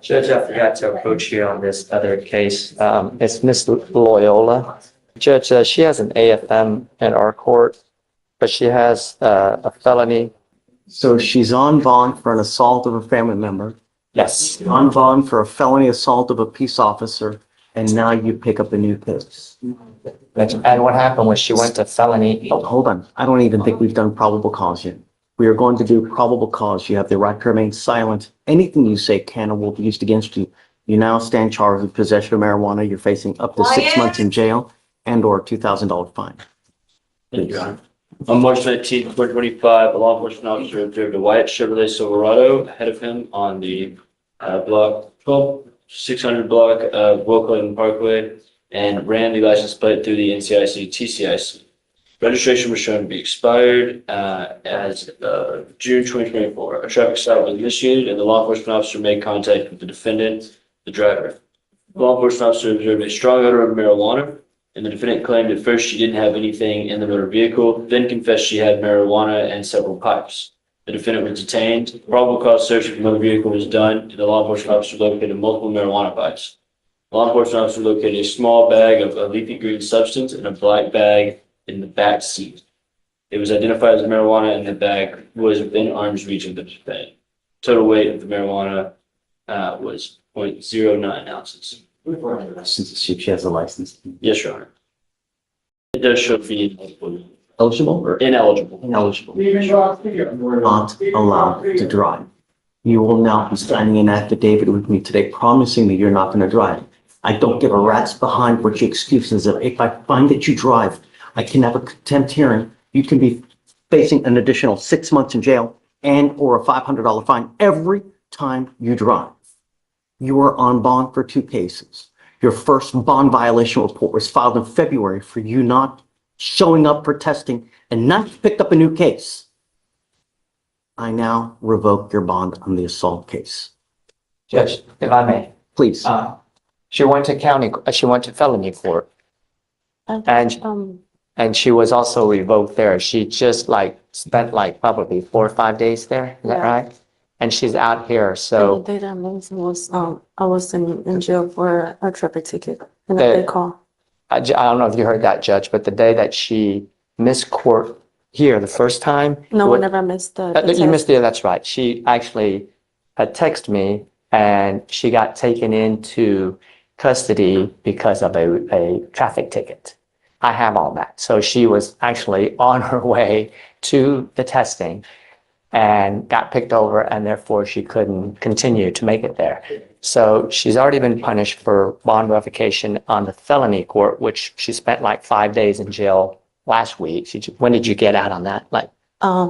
Judge, I forgot to approach you on this other case. It's Miss Loyola. Judge, she has an AFM in our court, but she has a felony. So she's on bond for an assault of a family member, Yes. on bond for a felony assault of a peace officer, and now you pick up a new case. And what happened was she went to felony. Oh, hold on. I don't even think we've done probable cause yet. We are going to do probable cause. You have the right to remain silent. Anything you say can or will be used against you. You now stand charged with possession of marijuana. You're facing up to 6 months in jail and or $2,000 fine. Thank you, Your Honor. On March 19, 2025, a law enforcement officer observed a white Chevrolet Silverado ahead of him on the block 12600 block of Wilkland Parkway and ran the license plate through the NCIC TCIC. Registration was shown to be expired as June 2024. A traffic stop was initiated and the law enforcement officer made contact with the defendant, the driver. The law enforcement officer observed a strong odor of marijuana, and the defendant claimed at first she didn't have anything in the motor vehicle, then confessed she had marijuana and several pipes. The defendant was detained. Probable cause search of the motor vehicle was done, and the law enforcement officer located multiple marijuana pipes. The law enforcement officer located a small bag of a leafy green substance and a black bag in the back seat. It was identified as marijuana, and the bag was within arm's reach of the defendant. Total weight of the marijuana was 0.09 ounces. Since she has a license. Yes, Your Honor. It does show being Eligible or ineligible. ineligible? Not allowed to drive. You will now be signing an affidavit with me today promising me you're not going to drive. I don't give a rat's behind what your excuse is. If I find that you drive, I can have a contempt hearing. You can be facing an additional 6 months in jail and or a $500 fine every time you drive. You are on bond for 2 cases. Your first bond violation report was filed in February for you not showing up for testing, and now you've picked up a new case. I now revoke your bond on the assault case. Judge, if I may. Please. She went to felony court, and she was also revoked there. She just spent probably 4 or 5 days there. Is that right? And she's out here, so. The date I missed was, I was in jail for a traffic ticket and a big call. I don't know if you heard that, Judge, but the day that she missed court here the first time. No, I never missed the You missed test. it, that's right. She actually had texted me and she got taken into custody because of a traffic ticket. I have all that. So she was actually on her way to the testing and got picked over, and therefore she couldn't continue to make it there. So she's already been punished for bond revocation on the felony court, which she spent 5 days in jail last week. When did you get out on that?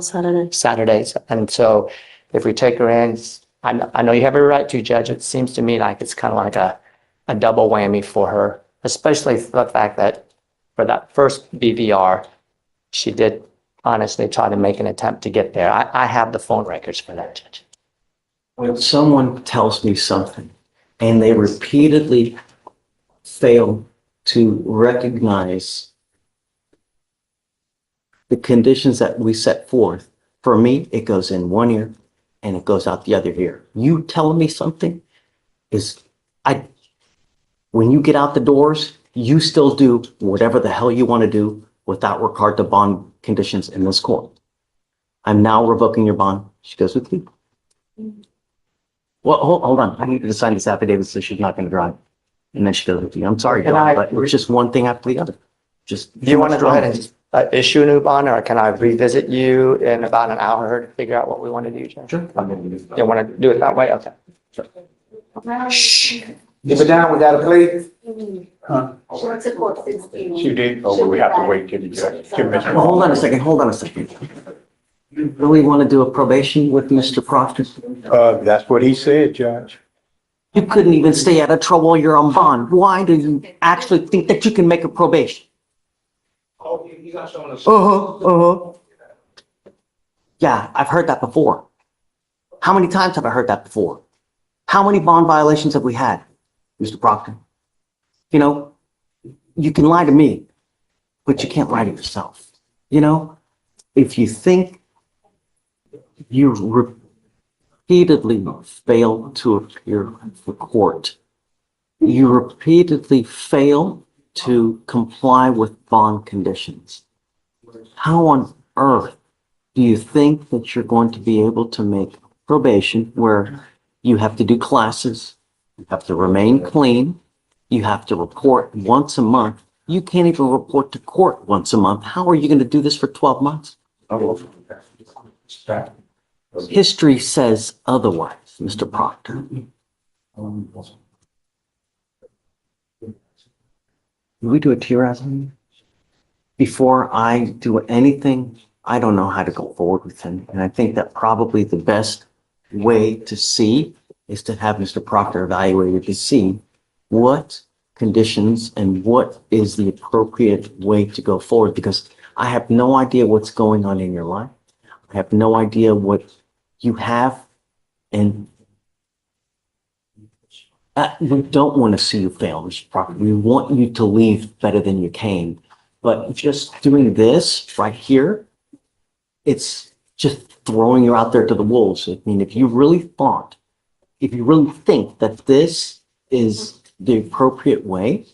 Saturday. Saturdays. And so if we take her in, I know you have a right to, Judge. It seems to me like it's kind of like a double whammy for her, especially for the fact that for that first BVR, she did honestly try to make an attempt to get there. I have the phone records for that, Judge. When someone tells me something and they repeatedly fail to recognize the conditions that we set forth, for me, it goes in one ear and it goes out the other ear. You telling me something when you get out the doors, you still do whatever the hell you want to do without regard to bond conditions in this court. I'm now revoking your bond. She goes with you. Well, hold on. I need to sign this affidavit so she's not going to drive. And then she goes with you. I'm sorry, John, but it's just one thing after the other. Do you want to go ahead and just issue a new bond, or can I revisit you in about an hour to figure out what we want to do, Judge? Sure. You want to do it that way? Okay. Shh. Keep it down, we got a plea? Huh? She went to court 16. She did, or we have to wait till the judge? Well, hold on a second. You really want to do a probation with Mr. Proctor? That's what he said, Judge. You couldn't even stay out of trouble while you're on bond. Why do you actually think that you can make a probation? Oh, he's not showing us. Yeah, I've heard that before. How many times have I heard that before? How many bond violations have we had, Mr. Proctor? You know, you can lie to me, but you can't lie to yourself. You know, if you think you repeatedly fail to appear for court. You repeatedly fail to comply with bond conditions. How on earth do you think that you're going to be able to make probation where you have to do classes, you have to remain clean, you have to report once a month? You can't even report to court once a month. How are you going to do this for 12 months? History says otherwise, Mr. Proctor. Can we do a TRAS on you? Before I do anything, I don't know how to go forward with him. And I think that probably the best way to see is to have Mr. Proctor evaluated to see what conditions and what is the appropriate way to go forward, because I have no idea what's going on in your life. I have no idea what you have, and we don't want to see you fail, Mr. Proctor. We want you to leave better than you came. But just doing this right here, it's just throwing you out there to the wolves. I mean, if you really think that this is the appropriate way,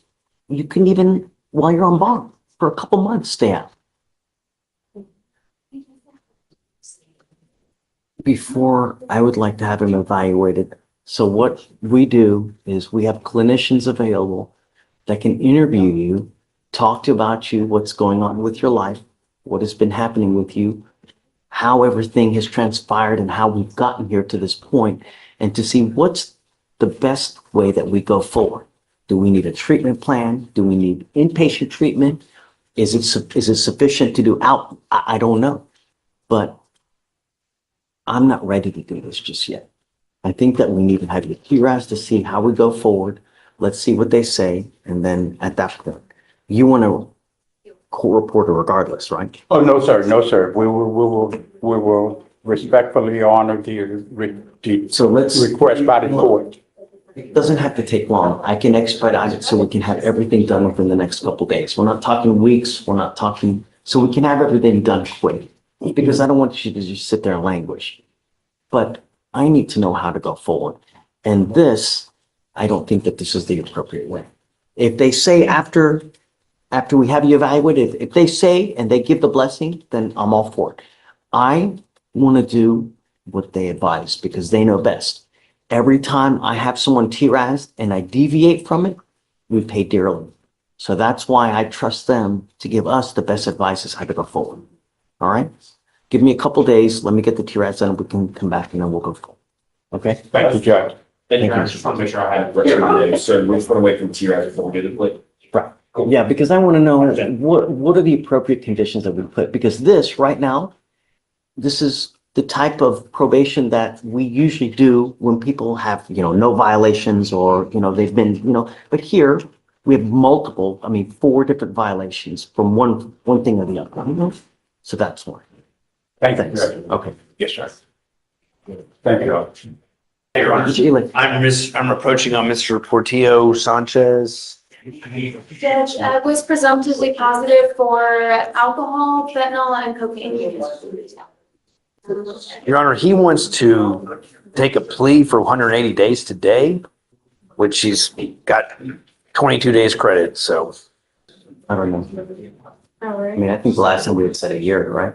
you can even, while you're on bond for a couple months, stay out. Before, I would like to have him evaluated. So what we do is we have clinicians available that can interview you, talk to you about you, what's going on with your life, what has been happening with you, how everything has transpired and how we've gotten here to this point, and to see what's the best way that we go forward. Do we need a treatment plan? Do we need inpatient treatment? Is it sufficient to do out? I don't know, but I'm not ready to do this just yet. I think that we need to have your TRAS to see how we go forward. Let's see what they say, and then at that point, you want to court reporter regardless, right? Oh, no, sir, no, sir. We will respectfully honor the So let's. request by the court. It doesn't have to take long. I can expedite it so we can have everything done within the next couple of days. We're not talking weeks. We're not talking, so we can have everything done quick. Because I don't want you to just sit there and languish. But I need to know how to go forward. And this, I don't think that this is the appropriate way. If they say after we have you evaluated, if they say and they give the blessing, then I'm all for it. I want to do what they advise because they know best. Every time I have someone TRAS and I deviate from it, we pay dearly. So that's why I trust them to give us the best advice as how to go forward. All right? Give me a couple days. Let me get the TRAS done. We can come back and then we'll go forward. Okay? Thank you, Judge. Thank you, Thank you. I just want to make sure I have the rest of my notes, so we just want to wait for TRAS before we do the play. Right. Yeah, because I want to know what are the appropriate conditions that we put? Because this right now, this is the type of probation that we usually do when people have, no violations or, they've been, but here we have multiple, 4 different violations from one thing or the other. So that's why. Thank you, Thanks. Judge. Okay. Yes, sir. Thank you. Hey, Your Honor, Sheila, I'm approaching on Mr. Portillo Sanchez. Judge, was presumptively positive for alcohol, fentanyl, and cocaine. Your Honor, he wants to take a plea for 180 days today, which he's got 22 days credit, so. I don't know. I think the last time we had said a year, right?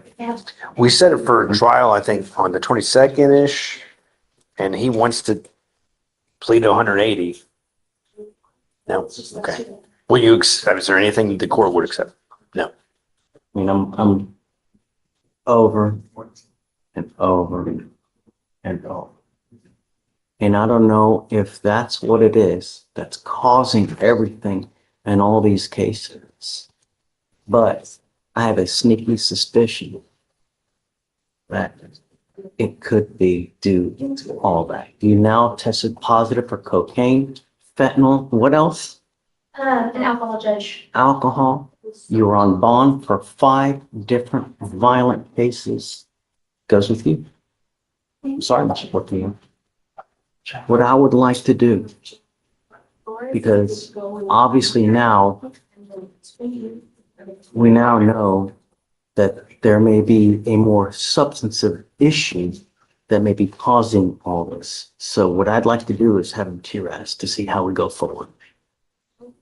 We set it for trial, I think, on the 22nd-ish, and he wants to plead to 180. No, okay. Will you, is there anything the court would accept? No. I'm over and over and over. And I don't know if that's what it is that's causing everything in all these cases. But I have a sneaky suspicion that it could be due to all that. You now tested positive for cocaine, fentanyl, what else? An alcohol, Judge. Alcohol. You were on bond for 5 different violent cases. Goes with you. I'm sorry, Mr. Portillo. What I would like to do, because obviously now we now know that there may be a more substantive issue that may be causing all this. So what I'd like to do is have him TRAS to see how we go forward.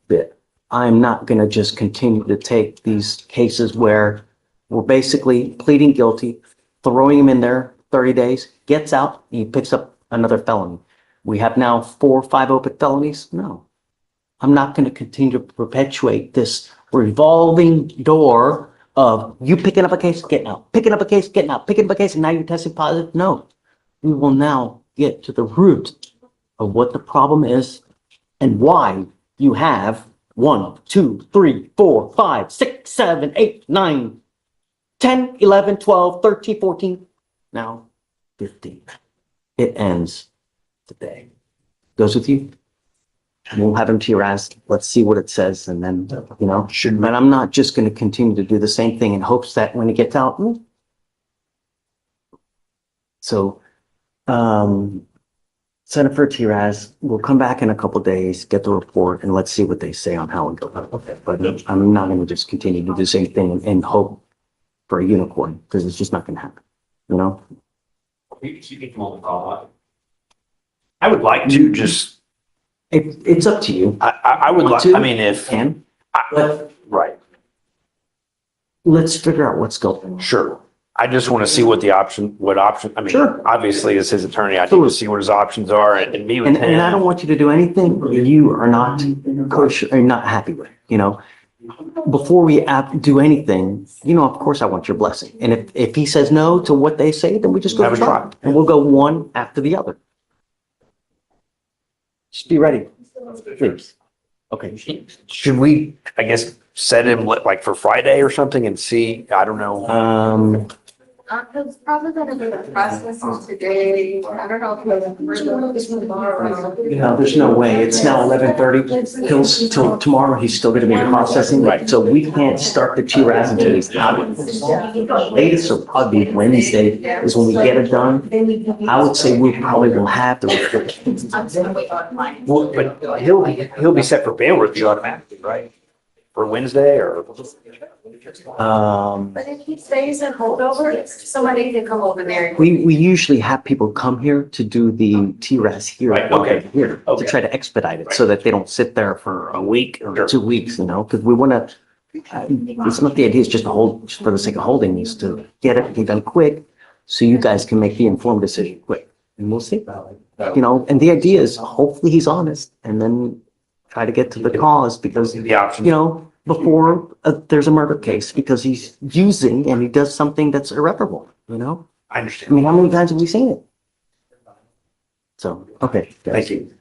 But I'm not going to just continue to take these cases where we're basically pleading guilty, throwing him in there 30 days, gets out, he picks up another felony. We have now 4 or 5 open felonies. No, I'm not going to continue to perpetuate this revolving door of you picking up a case, getting out, picking up a case, getting out, picking up a case, and now you're testing positive. No, we will now get to the root of what the problem is and why you have 1, 2, 3, 4, 5, 6, 7, 8, 9, 10, 11, 12, 13, 14, now 15. It ends today. Goes with you? We'll have him TRAS. Let's see what it says. And then, you know, but I'm not just going to continue to do the same thing in hopes that when he gets out. So, send it for TRAS. We'll come back in a couple days, get the report, and let's see what they say on how it goes. Okay. But I'm not going to just continue to do the same thing and hope for a unicorn because it's just not going to happen. You know? I would like to just, It's up to you. I would Want like, to? I mean, if, Can, but right, let's figure out what's going on. sure. I just want to see what I mean, Sure. obviously as his attorney, I need to Absolutely. see what his options are and meet with And I don't him. want you to do anything you are not kosher, or not happy with, you know? Before we do anything, you know, of course I want your blessing. And if he says no to what they say, then we just go Have to a trial. try. And we'll go one after the other. Just be ready, please. Okay. Should we, I guess, set him like for Friday or something and see, I don't know. It's probably gonna be the process today. I don't know if we're doing this tomorrow. No, there's no way. It's now 11:30. Till tomorrow, he's still gonna be processing. Right. So we can't start the TRAS until he's out. Latest will probably be Wednesday is when we get it done. I would say we probably will have the report. Well, but he'll be set for bail review automatically, right? For Wednesday or? But if he stays in holdover, somebody can come over there. We usually have people come here to do the TRAS here. Right, while okay. they're Here, to Okay. try to expedite it so that they don't sit there for a week or 2 weeks, you know, because we want to, it's not the idea, it's just to hold, just for the sake of holding, is to get everything done quick so you guys can make the informed decision quick. And we'll see, you know, and the idea is hopefully he's honest and then try to get to the cause because, The options. you know, before there's a murder case because he's using and he does something that's irreparable, you know? I I understand. mean, how many times have we seen it? So, okay. Thank you.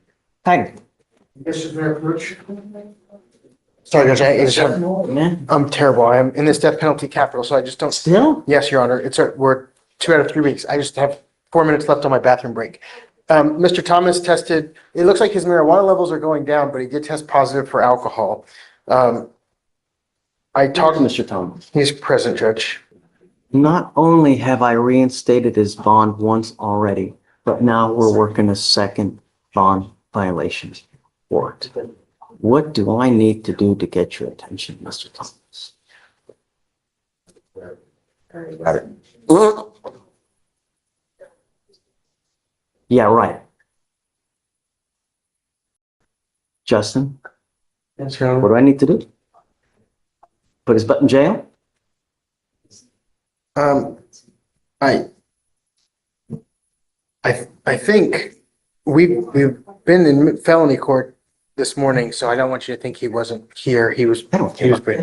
Tiger. Sorry, Judge, I just have, Man, I'm terrible. I'm in this death penalty capital, so I just don't. still? Yes, Your Honor. We're 2 out of 3 weeks. I just have 4 minutes left on my bathroom break. Mr. Thomas tested, it looks like his marijuana levels are going down, but he did test positive for alcohol. I Talk talked, to Mr. Thomas. he's present, Judge. Not only have I reinstated his bond once already, but now we're working a second bond violation for it. What do I need to do to get your attention, Mr. Thomas? Yeah, right. Justin, Yes, Your what Honor. do I need to do? Put his butt in jail? Um, I think we've been in felony court this morning, so I don't want you to think he wasn't here. He was, I don't he care was, about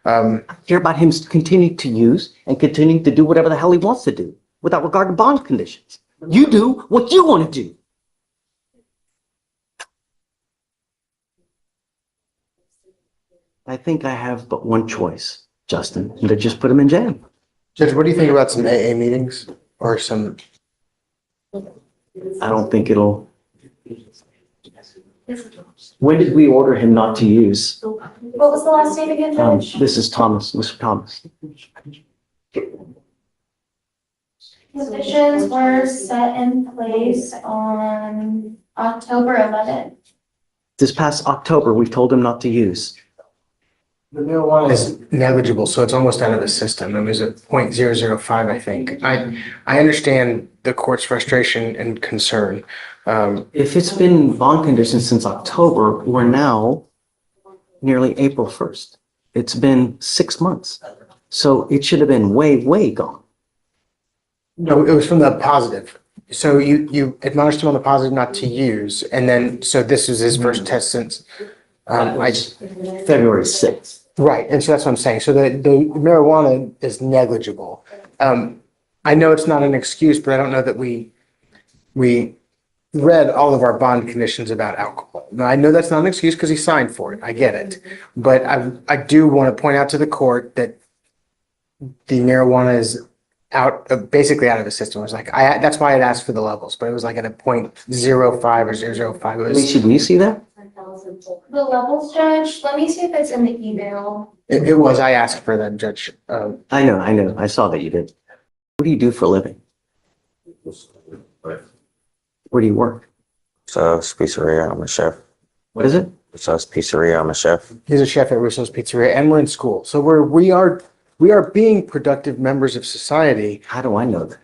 that. um, Care about him continuing to use and continuing to do whatever the hell he wants to do without regard to bond conditions. You do what you want to do. I think I have but one choice, Justin, and to just put him in jail. Judge, what do you think about some AA meetings or some? I don't think it'll. When did we order him not to use? What was the last name again, Judge? This is Thomas, Mr. Thomas. Conditions were set in place on October 11th. This past October, we told him not to use. The marijuana is negligible, so it's almost out of the system. It was at 0.005, I think. I understand the court's frustration and concern. If it's been bond conditions since October, we're now nearly April 1st. It's been 6 months. So it should have been way, way gone. No, it was from the positive. So you admonished him on the positive not to use, and then, so this was his first test since, February 6th. right, and so that's what I'm saying. So the marijuana is negligible. I know it's not an excuse, but I don't know that we read all of our bond conditions about alcohol. Now, I know that's not an excuse because he signed for it. I get it. But I do want to point out to the court that the marijuana is basically out of the system. It was like, that's why I'd asked for the levels, but it was like at a 0.05 or 0.005. It was, Alicia, do you see that? The levels, Judge, let me see if it's in the email. it was, I asked for them, Judge. I know. I saw that you did. What do you do for a living? Where do you work? So it's pizzeria. I'm a chef. What is it? So it's pizzeria. I'm a chef. He's a chef at Russo's Pizzeria, and we're in school. So we are being productive members of society. How do I know that?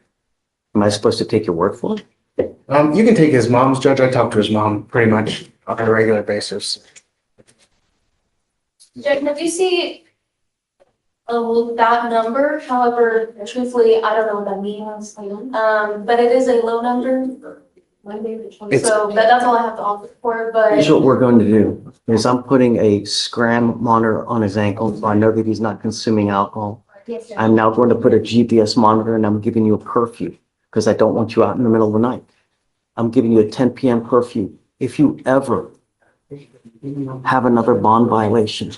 Am I supposed to take your word for it? You can take his mom's, Judge. I talk to his mom pretty much on a regular basis. Judge, if you see that number, however, truthfully, I don't know what that means. But it is a low number. So that's all I have to offer for, but. Here's what we're going to do, is I'm putting a scram monitor on his ankle, so I know that he's not consuming alcohol. I'm now going to put a GPS monitor and I'm giving you a curfew, because I don't want you out in the middle of the night. I'm giving you a 10 p.m. curfew. If you ever have another bond violation,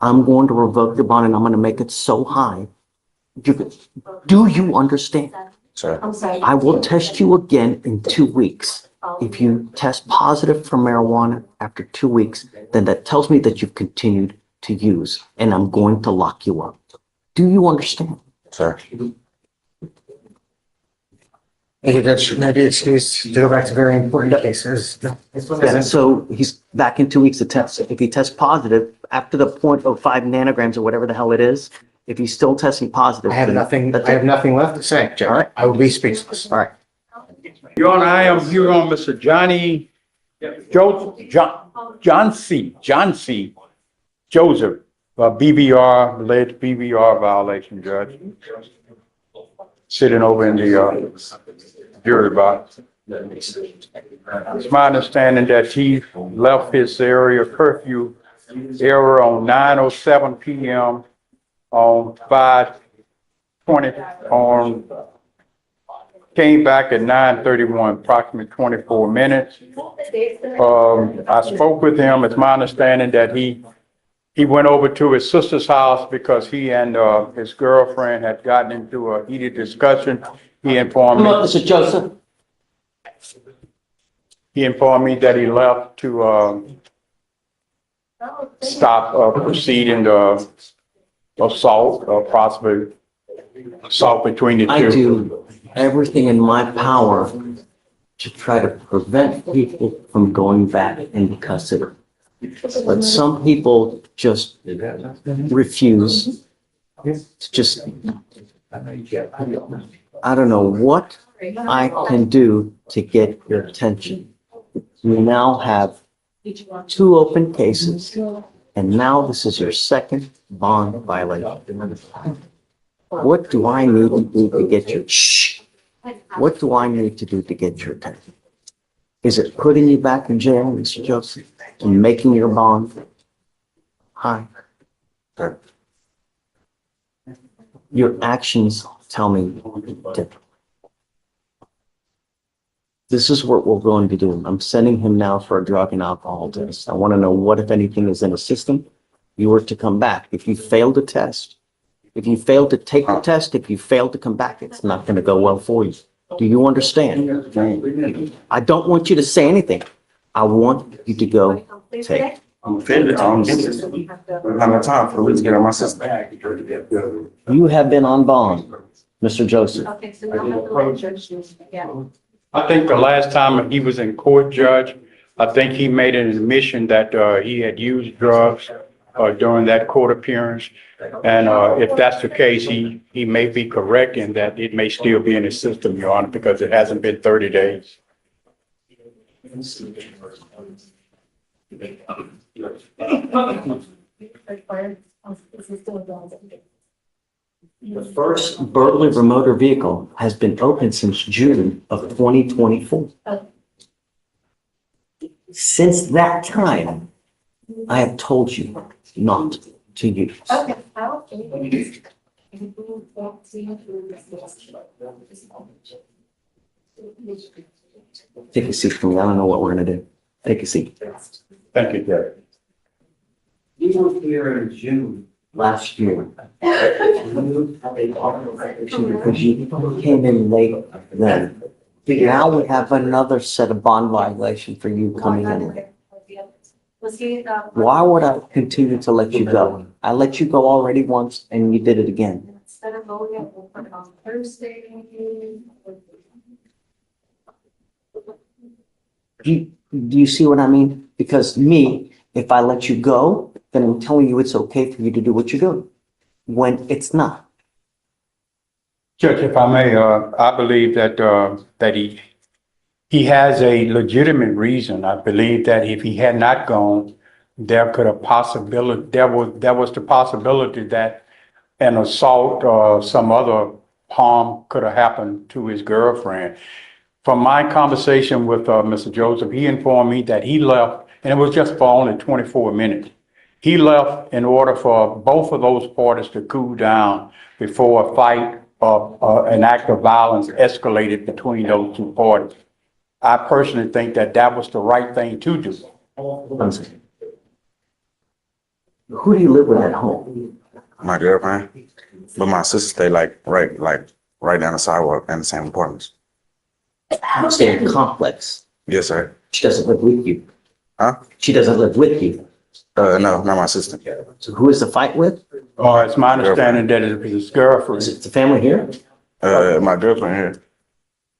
I'm going to revoke your bond and I'm going to make it so high. Do you understand? Sir. I'm sorry. I will test you again in 2 weeks. If you test positive for marijuana after 2 weeks, then that tells me that you've continued to use, and I'm going to lock you up. Do you understand? Sir. Thank you, Judge. Maybe excuse to go back to very important cases. Yeah, so he's back in 2 weeks to test. If he tests positive after the 0.05 nanograms or whatever the hell it is, if he's still testing positive. I have then nothing that's it. left to say, Judge. All right. I will be speechless. All right. Your Honor, I am here on Mr. John C. Joseph, alleged BBR violation, Judge. Sitting over in the jury box. It's my understanding that he left his area curfew area on 9:07 p.m. on 5/20 came back at 9:31, approximately 24 minutes. I spoke with him. It's my understanding that he went over to his sister's house because he and his girlfriend had gotten into a heated discussion. He informed me. Mr. Joseph. He informed me that he left to stop proceeding the assault, possibly assault between the two. I do everything in my power to try to prevent people from going back into custody. But some people just refuse to just, I don't know what I can do to get your attention. You now have 2 open cases, and now this is your second bond violation. What do I need to do to get your, what do I need to do to get your attention? Is it putting you back in jail, Mr. Joseph, and making your bond high? Your actions tell me different. This is what we're going to do. I'm sending him now for a drug and alcohol test. I want to know what, if anything, is in the system. You were to come back. If you fail to test, if you fail to take the test, if you fail to come back, it's not going to go well for you. Do you understand? I don't want you to say anything. I want you to go take. I'm offended. I'm having time for to get on my sister. You have been on bond, Mr. Joseph. I think the last time he was in court, Judge, I think he made an admission that he had used drugs during that court appearance. And if that's the case, he may be correct in that it may still be in his system, Your Honor, because it hasn't been 30 days. The first burglary of a motor vehicle has been open since June of 2024. Since that time, I have told you not to use. Okay. Take a seat for me. I don't know what we're gonna do. Take a seat. Thank you, Judge. You were here in June last year. Because you came in late then. Now we have another set of bond violation for you coming in late. Why would I continue to let you go? I let you go already once and you did it again. Instead of voting, we'll put it on Thursday. Do you see what I mean? Because me, if I let you go, then I'm telling you it's okay for you to do what you're doing, when it's not. Judge, if I may, I believe that he has a legitimate reason. I believe that if he had not gone, there was the possibility that an assault or some other harm could have happened to his girlfriend. From my conversation with Mr. Joseph, he informed me that he left, and it was just for only 24 minutes. He left in order for both of those parties to cool down before a fight or an act of violence escalated between those two parties. I personally think that that was the right thing to do. Who do you live with at home? My girlfriend, but my sister stay right down the sidewalk in the same apartments. You stay in a complex. Yes, sir. She doesn't live with you. Huh? She doesn't live with you. No, not my sister. So who is the fight with? It's my understanding that it was his girlfriend. Is it the family here? My girlfriend here.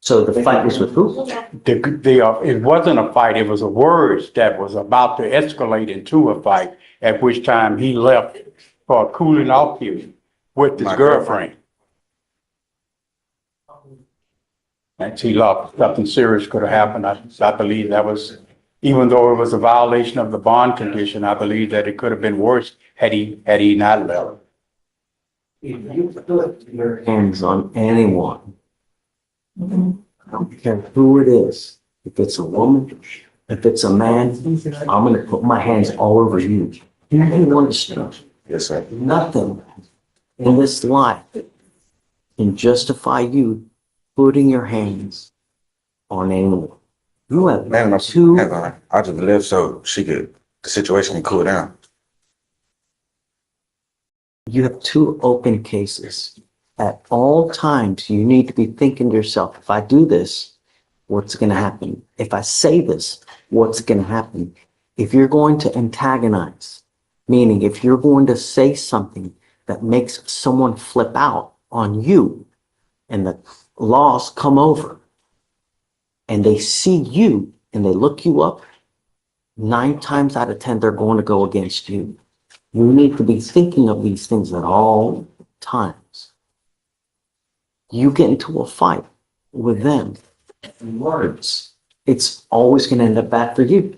So the fight was with who? It wasn't a fight, it was a words that was about to escalate into a fight, at which time he left for a cooling off period with his My girlfriend. And he left, something serious could have happened. I believe that was, even though it was a violation of the bond condition, I believe that it could have been worse had he not left. If you put your hands on anyone, I don't care who it is, if it's a woman, if it's a man, I'm gonna put my hands all over you. You understand? Yes, sir. Nothing in this life can justify you putting your hands on anyone. You have Man, my two, hands on her. I just left so the situation can cool down. you have two open cases. At all times, you need to be thinking to yourself, if I do this, what's going to happen? If I say this, what's going to happen? If you're going to antagonize, meaning if you're going to say something that makes someone flip out on you and the laws come over and they see you and they look you up, 9 times out of 10, they're going to go against you. You need to be thinking of these things at all times. You get into a fight with them, words, it's always going to end up bad for you.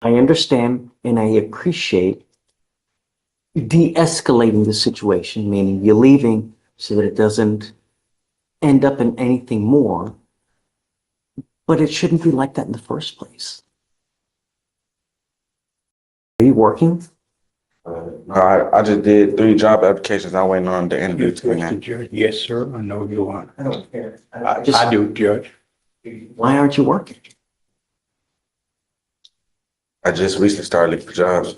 I understand and I appreciate de-escalating the situation, meaning you're leaving so that it doesn't end up in anything more. But it shouldn't be like that in the first place. Are you working? No, I just did 3 job applications. I'm waiting on the interview to be Mr. Judge, yes, sir, I know you are. I don't care. I do, Judge. Why aren't you working? I just recently started looking for jobs.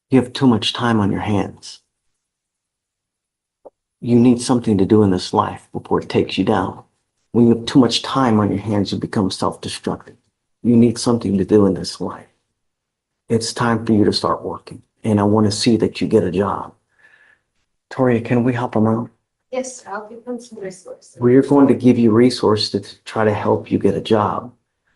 You have too much time on your hands. You need something to do in this life before it takes you down. When you have too much time on your hands, you become self-destructive. You need something to do in this life. It's time for you to start working. And I want to see that you get a job. Toria, can we help him out? Yes, I'll give them some resources. We're going to give you resources to try to help you get a job.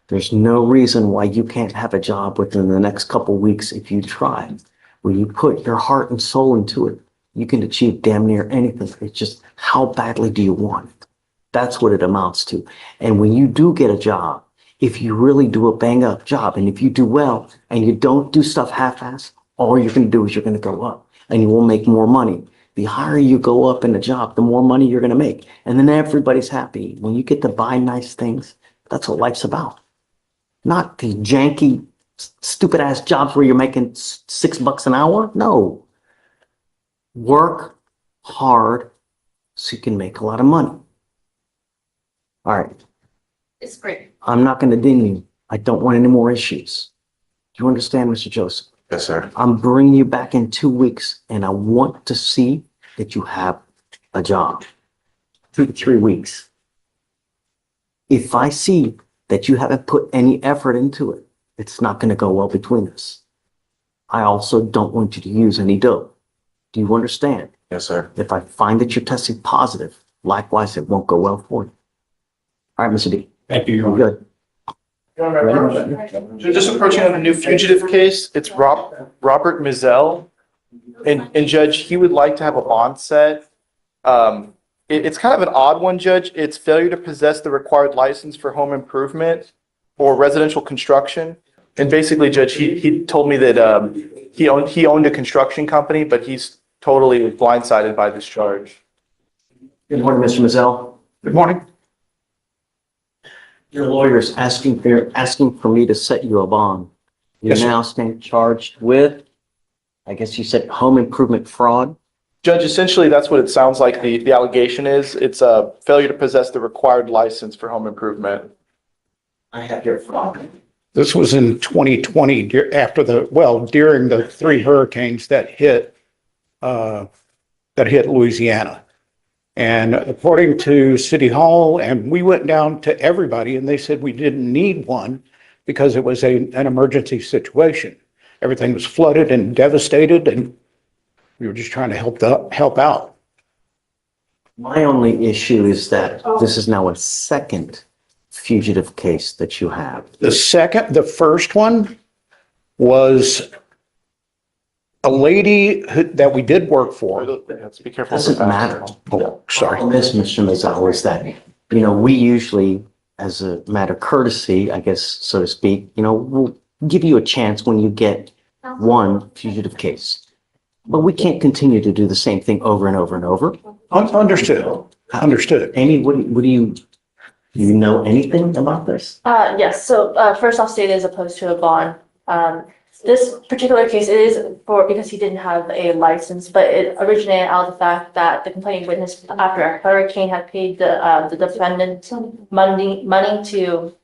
There's no reason why you can't have a job within the next couple weeks if you try. When you put your heart and soul into it, you can achieve damn near anything. It's just how badly do you want it? That's what it amounts to. And when you do get a job, if you really do a bang up job, and if you do well and you don't do stuff half-assed, all you're going to do is you're going to go up and you will make more money. The higher you go up in a job, the more money you're going to make. And then everybody's happy. When you get to buy nice things, that's what life's about. Not the janky, stupid ass jobs where you're making $6 an hour. No. Work hard so you can make a lot of money. All right. It's great. I'm not going to ding you. I don't want any more issues. Do you understand, Mr. Joseph? Yes, sir. I'm bringing you back in 2 weeks and I want to see that you have a job. 2 to 3 weeks. If I see that you haven't put any effort into it, it's not going to go well between us. I also don't want you to use any dope. Do you understand? Yes, sir. If I find that you're testing positive, likewise, it won't go well for you. All right, Mr. D. Thank you, Your You're Honor. good. Just approaching on a new fugitive case, it's Robert Mizell. And Judge, he would like to have a bond set. It's kind of an odd one, Judge. It's failure to possess the required license for home improvement or residential construction. And basically, Judge, he told me that he owned a construction company, but he's totally blindsided by this charge. Good morning, Mr. Mazzell. Good morning. Your lawyer's asking for me to set you a bond. You're Yes, sir. now stand charged with, I guess you said home improvement fraud. Judge, essentially, that's what it sounds like the allegation is. It's a failure to possess the required license for home improvement. I have your fraud. This was in 2020, during the 3 hurricanes that hit Louisiana. And according to City Hall, and we went down to everybody and they said we didn't need one because it was an emergency situation. Everything was flooded and devastated and we were just trying to help out. My only issue is that this is now a second fugitive case that you have. The first one was a lady that we did work for. Let's be careful. Doesn't matter. Oh, sorry. This, Mr. Mazzell, is that, we usually, as a matter of courtesy, I guess, so to speak, we'll give you a chance when you get one fugitive case. But we can't continue to do the same thing over and over and over. Understood. Amy, what do you know anything about this? Yes, so first off, state is opposed to a bond. This particular case is because he didn't have a license, but it originated out of the fact that the complaining witness, after a hurricane, had paid the defendant money to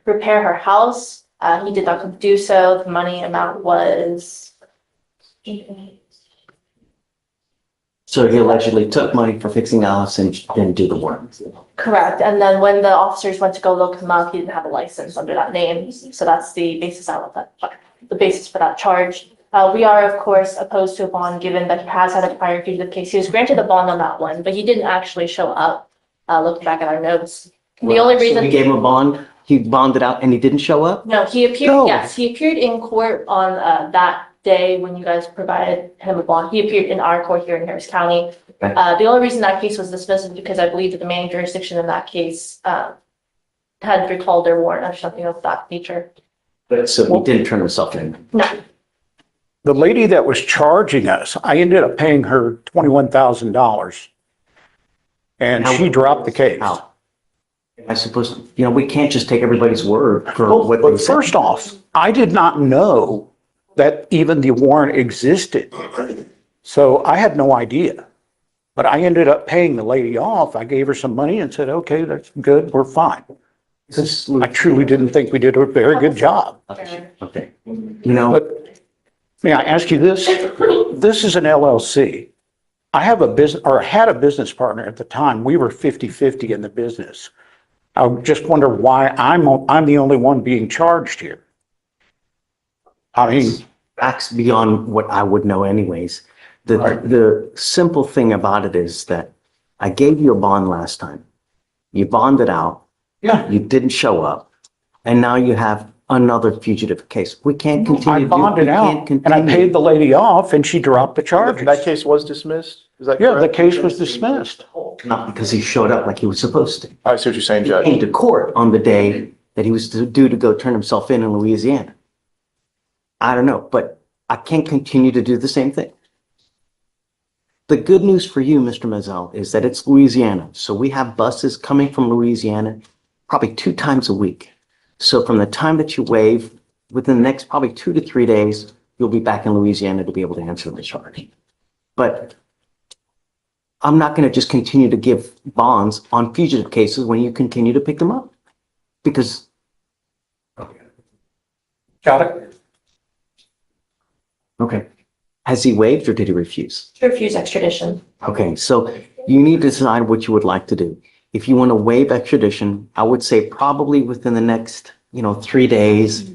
repair her house. He did not do so. The money amount was. So he allegedly took money for fixing the house and didn't do the work. Correct. And then when the officers went to go look him up, he didn't have a license under that name. So that's the basis for that charge. We are, of course, opposed to a bond given that he has had a prior fugitive case. He was granted a bond on that one, but he didn't actually show up. Looking back at our notes. The only So reason. we gave him a bond, he bonded out and he didn't show up? No, he appeared, No. yes, he appeared in court on that day when you guys provided him a bond. He appeared in our court here in Harris County. Okay. The only reason that case was dismissed is because I believe that the main jurisdiction in that case had recalled their warrant or something of that nature. So he didn't turn himself in. No, The lady that was charging us, I ended up paying her $21,000. And she dropped the case. How? I suppose, we can't just take everybody's word for Well, what they but say. first off, I did not know that even the warrant existed. So I had no idea. But I ended up paying the lady off. I gave her some money and said, okay, that's good, we're fine. I truly didn't think we did a very good job. Okay. But may I ask you this? This is an LLC. I have a business, or had a business partner at the time. We were 50-50 in the business. I just wonder why I'm the only one being charged here. I mean, Facts beyond what I would know anyways. The simple thing about it is that I gave you a bond last time. You bonded out. Yeah. You didn't show up. And now you have another fugitive case. We can't continue. I to do- bonded we out can't and I continue. paid the lady off and she dropped the charges. That case was dismissed? Is that Yeah, the correct? case was dismissed. Not because he showed up like he was supposed to. I see what you're saying, He Judge. came to court on the day that he was due to go turn himself in Louisiana. I don't know, but I can't continue to do the same thing. The good news for you, Mr. Mazel, is that it's Louisiana. So we have buses coming from Louisiana probably 2 times a week. So from the time that you waive, within the next probably 2 to 3 days, you'll be back in Louisiana to be able to answer the charge. But I'm not going to just continue to give bonds on fugitive cases when you continue to pick them up. Because Got it? okay. Has he waived or did he refuse? To refuse extradition. Okay, so you need to decide what you would like to do. If you want to waive extradition, I would say probably within the next, 3 days,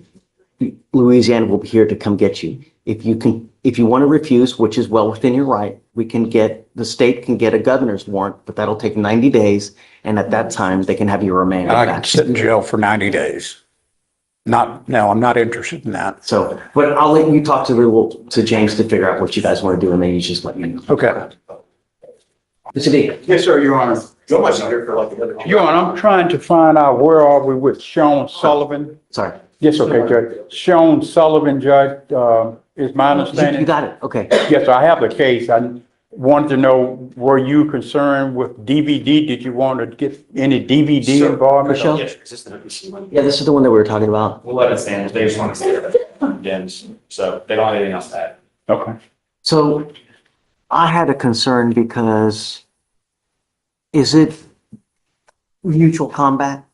Louisiana will be here to come get you. If you want to refuse, which is well within your right, the state can get a governor's warrant, but that'll take 90 days. And at that time, they can have you remanded I can back. sit in jail for 90 days. No, I'm not interested in that. So, but I'll let you talk to James to figure out what you guys want to do, and then you just let me know. Okay. Mr. D. Yes, sir, Your Honor. Your Honor. Your Honor, I'm trying to find out where are we with Sean Sullivan? Sorry. Yes, okay, Judge. Sean Sullivan, Judge, is my You understanding. got it. Okay. Yes, I have the case. I wanted to know, were you concerned with DVD? Did you want to get any DVD involvement? Michelle? Yes, sir. Yeah, this is the one that we were talking about. We'll let it stand. They just want to see it. So they don't have anything else to add. Okay. So I had a concern because is it mutual combat?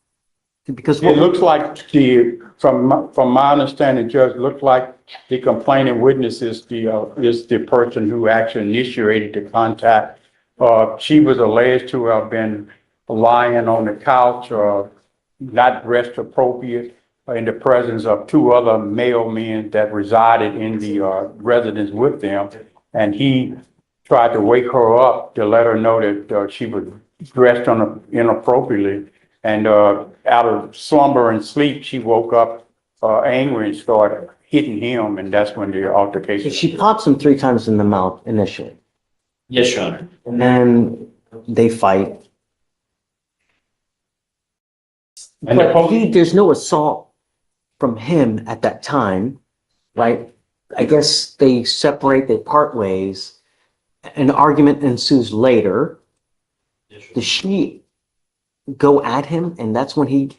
Because It looks like from my understanding, Judge, looked like the complaining witness is the person who actually initiated the contact. She was alleged to have been lying on the couch or not dressed appropriate in the presence of 2 other male men that resided in the residence with them. And he tried to wake her up to let her know that she was dressed inappropriately. And out of slumber and sleep, she woke up angry and started hitting him, and that's when the altercation. she pops him 3 times in the mouth initially, Yes, Your Honor. and then they fight. And the But police, there's no assault from him at that time, right? I guess they separate, they part ways. An argument ensues later. Does she go at him and that's when he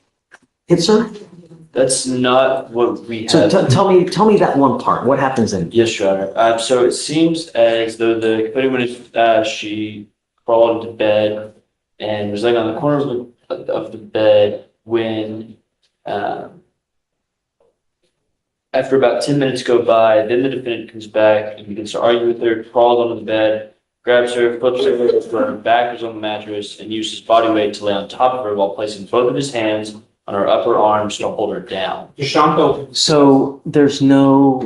hits her? That's not what we So have. tell me that one part. What happens then? Yes, Your Honor. So it seems as though the complaining witness, she crawled into bed and was laying on the corner of the bed when, after about 10 minutes go by, then the defendant comes back and begins to argue with her, crawls onto the bed, grabs her, flips her over so her back is on the mattress, and uses body weight to lay on top of her while placing both of his hands on her upper arms to hold her down. So there's no,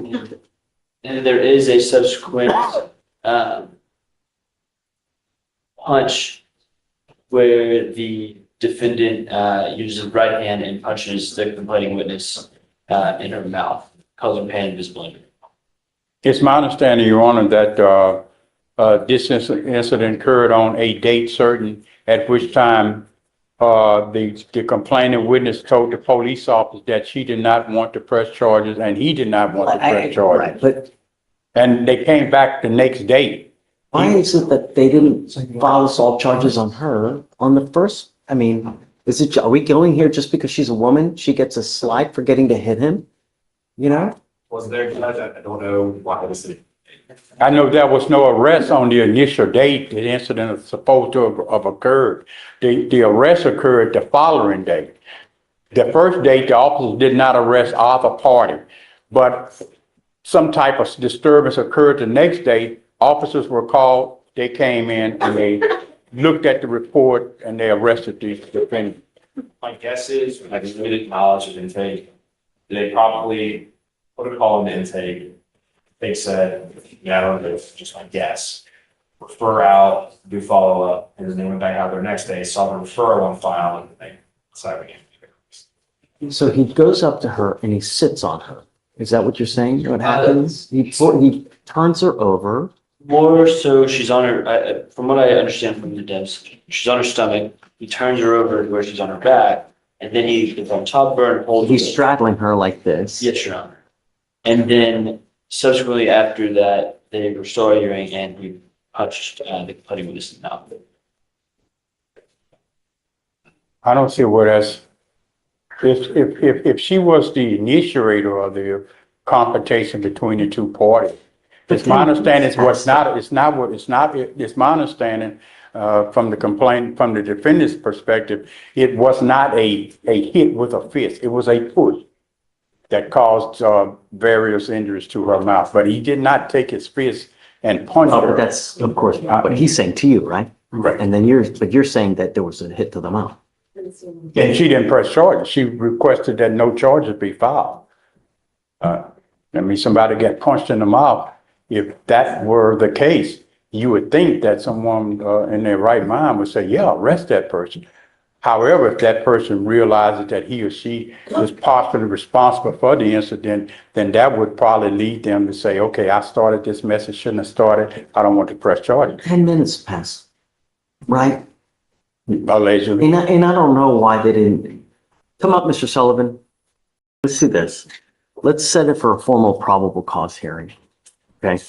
And there is a subsequent punch where the defendant uses his right hand and punches the complaining witness in her mouth, causing pain and visible. it's my understanding, Your Honor, that this incident occurred on a date certain, at which time the complaining witness told the police officer that she did not want to press charges and he did not want to press charges. right, but And they came back the next day. why is it that they didn't file assault charges on her on the first? I mean, are we going here just because she's a woman? She gets a slide for getting to hit him? You know? Was there, I don't know why the city. I know there was no arrest on the initial date the incident is supposed to have occurred. The arrest occurred the following day. The first date, the officers did not arrest either party, but some type of disturbance occurred the next day. Officers were called, they came in and they looked at the report and they arrested the defendant. My guess is, like limited knowledge of intake, they probably put a call in the intake, they said, no, it's just my guess. Refer out, do follow up, and then they went back out there next day, saw the referral on file, and they decided again. So he goes up to her and he sits on her. Is that what you're saying? What happens? He turns her over. More so, she's on her, from what I understand from the devs, she's on her stomach. He turns her over to where she's on her back, and then he gets on top of her and holds her. He's straddling her like this. Yes, Your Honor. And then subsequently after that, they were still arguing, and he punched the putting with his mouth. I don't see where that's, if she was the initiator of the confrontation between the two parties, it's my understanding, it's my understanding, from the complaint, from the defendant's perspective, it was not a hit with a fist, it was a push that caused, various injuries to her mouth, but he did not take his fist and punch Oh, her. but that's, of course, what he's saying to you, right? Right. And then you're saying that there was a hit to the mouth. And she didn't press charges. She requested that no charges be filed. Somebody get punched in the mouth. If that were the case, you would think that someone in their right mind would say, yeah, arrest that person. However, if that person realizes that he or she is partially responsible for the incident, then that would probably lead them to say, okay, I started this mess, it shouldn't have started. I don't want to press charges. 10 minutes pass, right? Allegedly. And I don't know why they didn't. Come up, Mr. Sullivan. Let's do this. Let's set it for a formal probable cause hearing. Okay?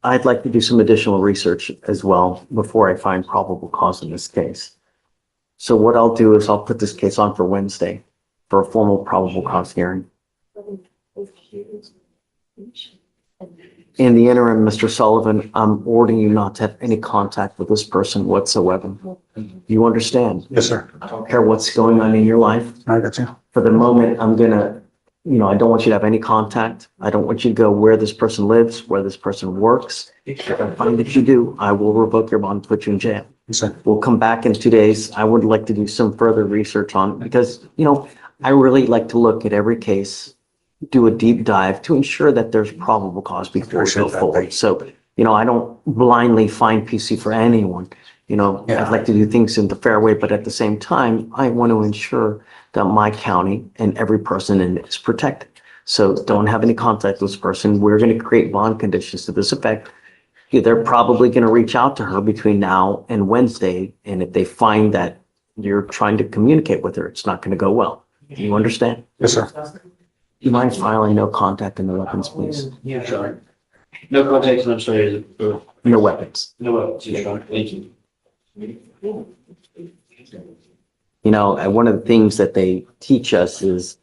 I'd like to do some additional research as well before I find probable cause in this case. So what I'll do is I'll put this case on for Wednesday for a formal probable cause hearing. In the interim, Mr. Sullivan, I'm ordering you not to have any contact with this person whatsoever. You understand? Yes, sir. I don't care what's going on in your life. I got you. For the moment, I'm gonna, I don't want you to have any contact. I don't want you to go where this person lives, where this person works. If I find that you do, I will revoke your bond, put you in jail. Yes, sir. We'll come back in 2 days. I would like to do some further research on, because, I really like to look at every case, do a deep dive to ensure that there's probable cause before we Appreciate go that, forward. thank So, I don't blindly find PC for anyone. I'd like to do things in the fair way, but at the same time, I want to ensure that my county and every person in it is protected. So don't have any contact with this person. We're going to create bond conditions to this effect. They're probably going to reach out to her between now and Wednesday. And if they find that you're trying to communicate with her, it's not going to go well. You understand? Yes, sir. Do you mind filing no contact in the weapons, please? Yeah, sure. No contact, and I'm sorry. No weapons. No weapons, yeah, sure. Thank you. One of the things that they teach us is,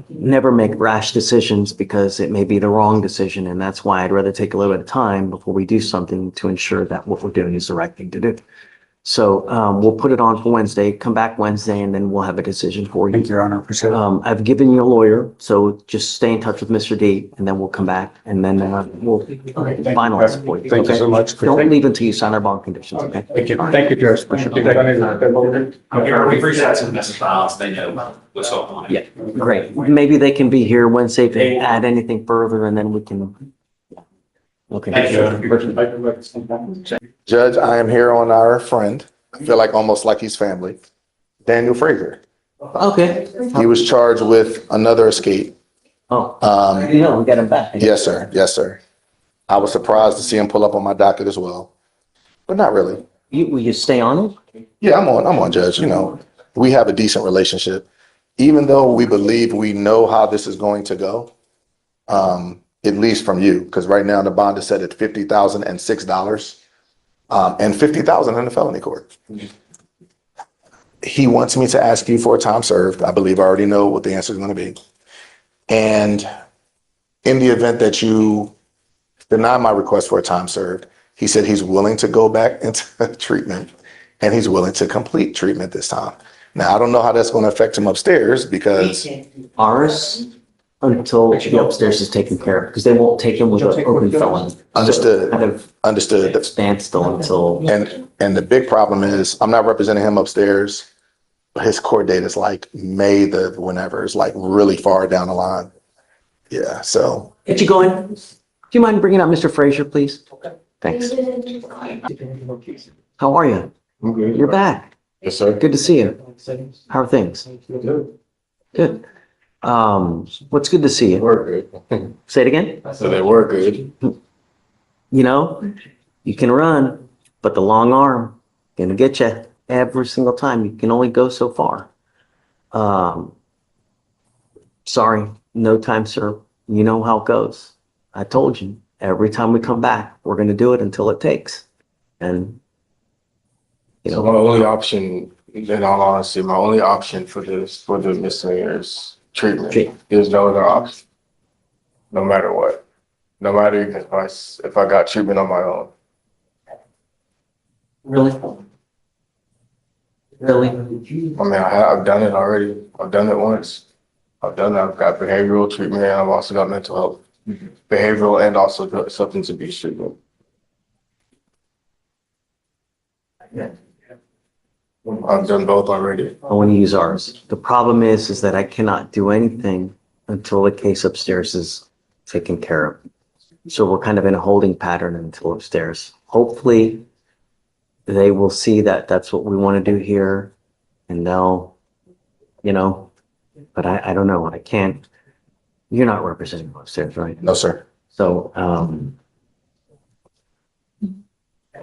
never make rash decisions because it may be the wrong decision. And that's why I'd rather take a little bit of time before we do something to ensure that what we're doing is the right thing to do. So we'll put it on for Wednesday, come back Wednesday, and then we'll have a decision for you. Thank you, Your Honor. Appreciate it. I've given you a lawyer, so just stay in touch with Mr. D, and then we'll come back, and then we'll finalize it for you. Thank you okay? so much. Don't leave until you sign our bond conditions, okay? Thank you, Judge. We appreciate some message files, they know what's going on. Yeah, great. Maybe they can be here Wednesday if they add anything further, and then we can. Okay. Judge, I am here on our friend. I feel like almost like he's family. Daniel Fraser. Okay. He was charged with another escape. Oh, we'll get him back. Yes, sir. Yes, sir. I was surprised to see him pull up on my docket as well, but not really. Will you stay on it? Yeah, I'm on, Judge. We have a decent relationship. Even though we believe we know how this is going to go, at least from you, because right now the bond is set at $50,006, and $50,000 in the felony court. He wants me to ask you for a time served. I believe I already know what the answer is going to be. And in the event that you deny my request for a time served, he said he's willing to go back into treatment and he's willing to complete treatment this time. Now, I don't know how that's going to affect him upstairs because Ours until the upstairs is taken care of, because they won't take him with an open felony. Understood. So kind of understood. standstill until. And the big problem is I'm not representing him upstairs, his court date is like May the whenever. It's like really far down the line. Yeah, so. Get you going. Do you mind bringing up Mr. Frazier, please? Thanks. How are you? I'm good. You're back. Yes, sir. Good to see you. How are things? Good. What's good to see you? We're good. Say it again. So they were good. You know, you can run, but the long arm gonna get you every single time. You can only go so far. Sorry, no time, sir. You know how it goes. I told you, every time we come back, we're gonna do it until it takes. And, you So know, my only option, in all honesty, my only option for this, for the misdemeanors treatment, there's no other option. No matter what, no matter even if I got treatment on my own. really? Really? I mean, I've done it already. I've done it once. I've got behavioral treatment and I've also got mental health, behavioral and also substance abuse treatment. I've done both already. I want to use ours. The problem is that I cannot do anything until the case upstairs is taken care of. So we're kind of in a holding pattern until upstairs. Hopefully, they will see that that's what we want to do here, and they'll, you know, but I don't know. I can't. You're not representing upstairs, right? No, sir. So,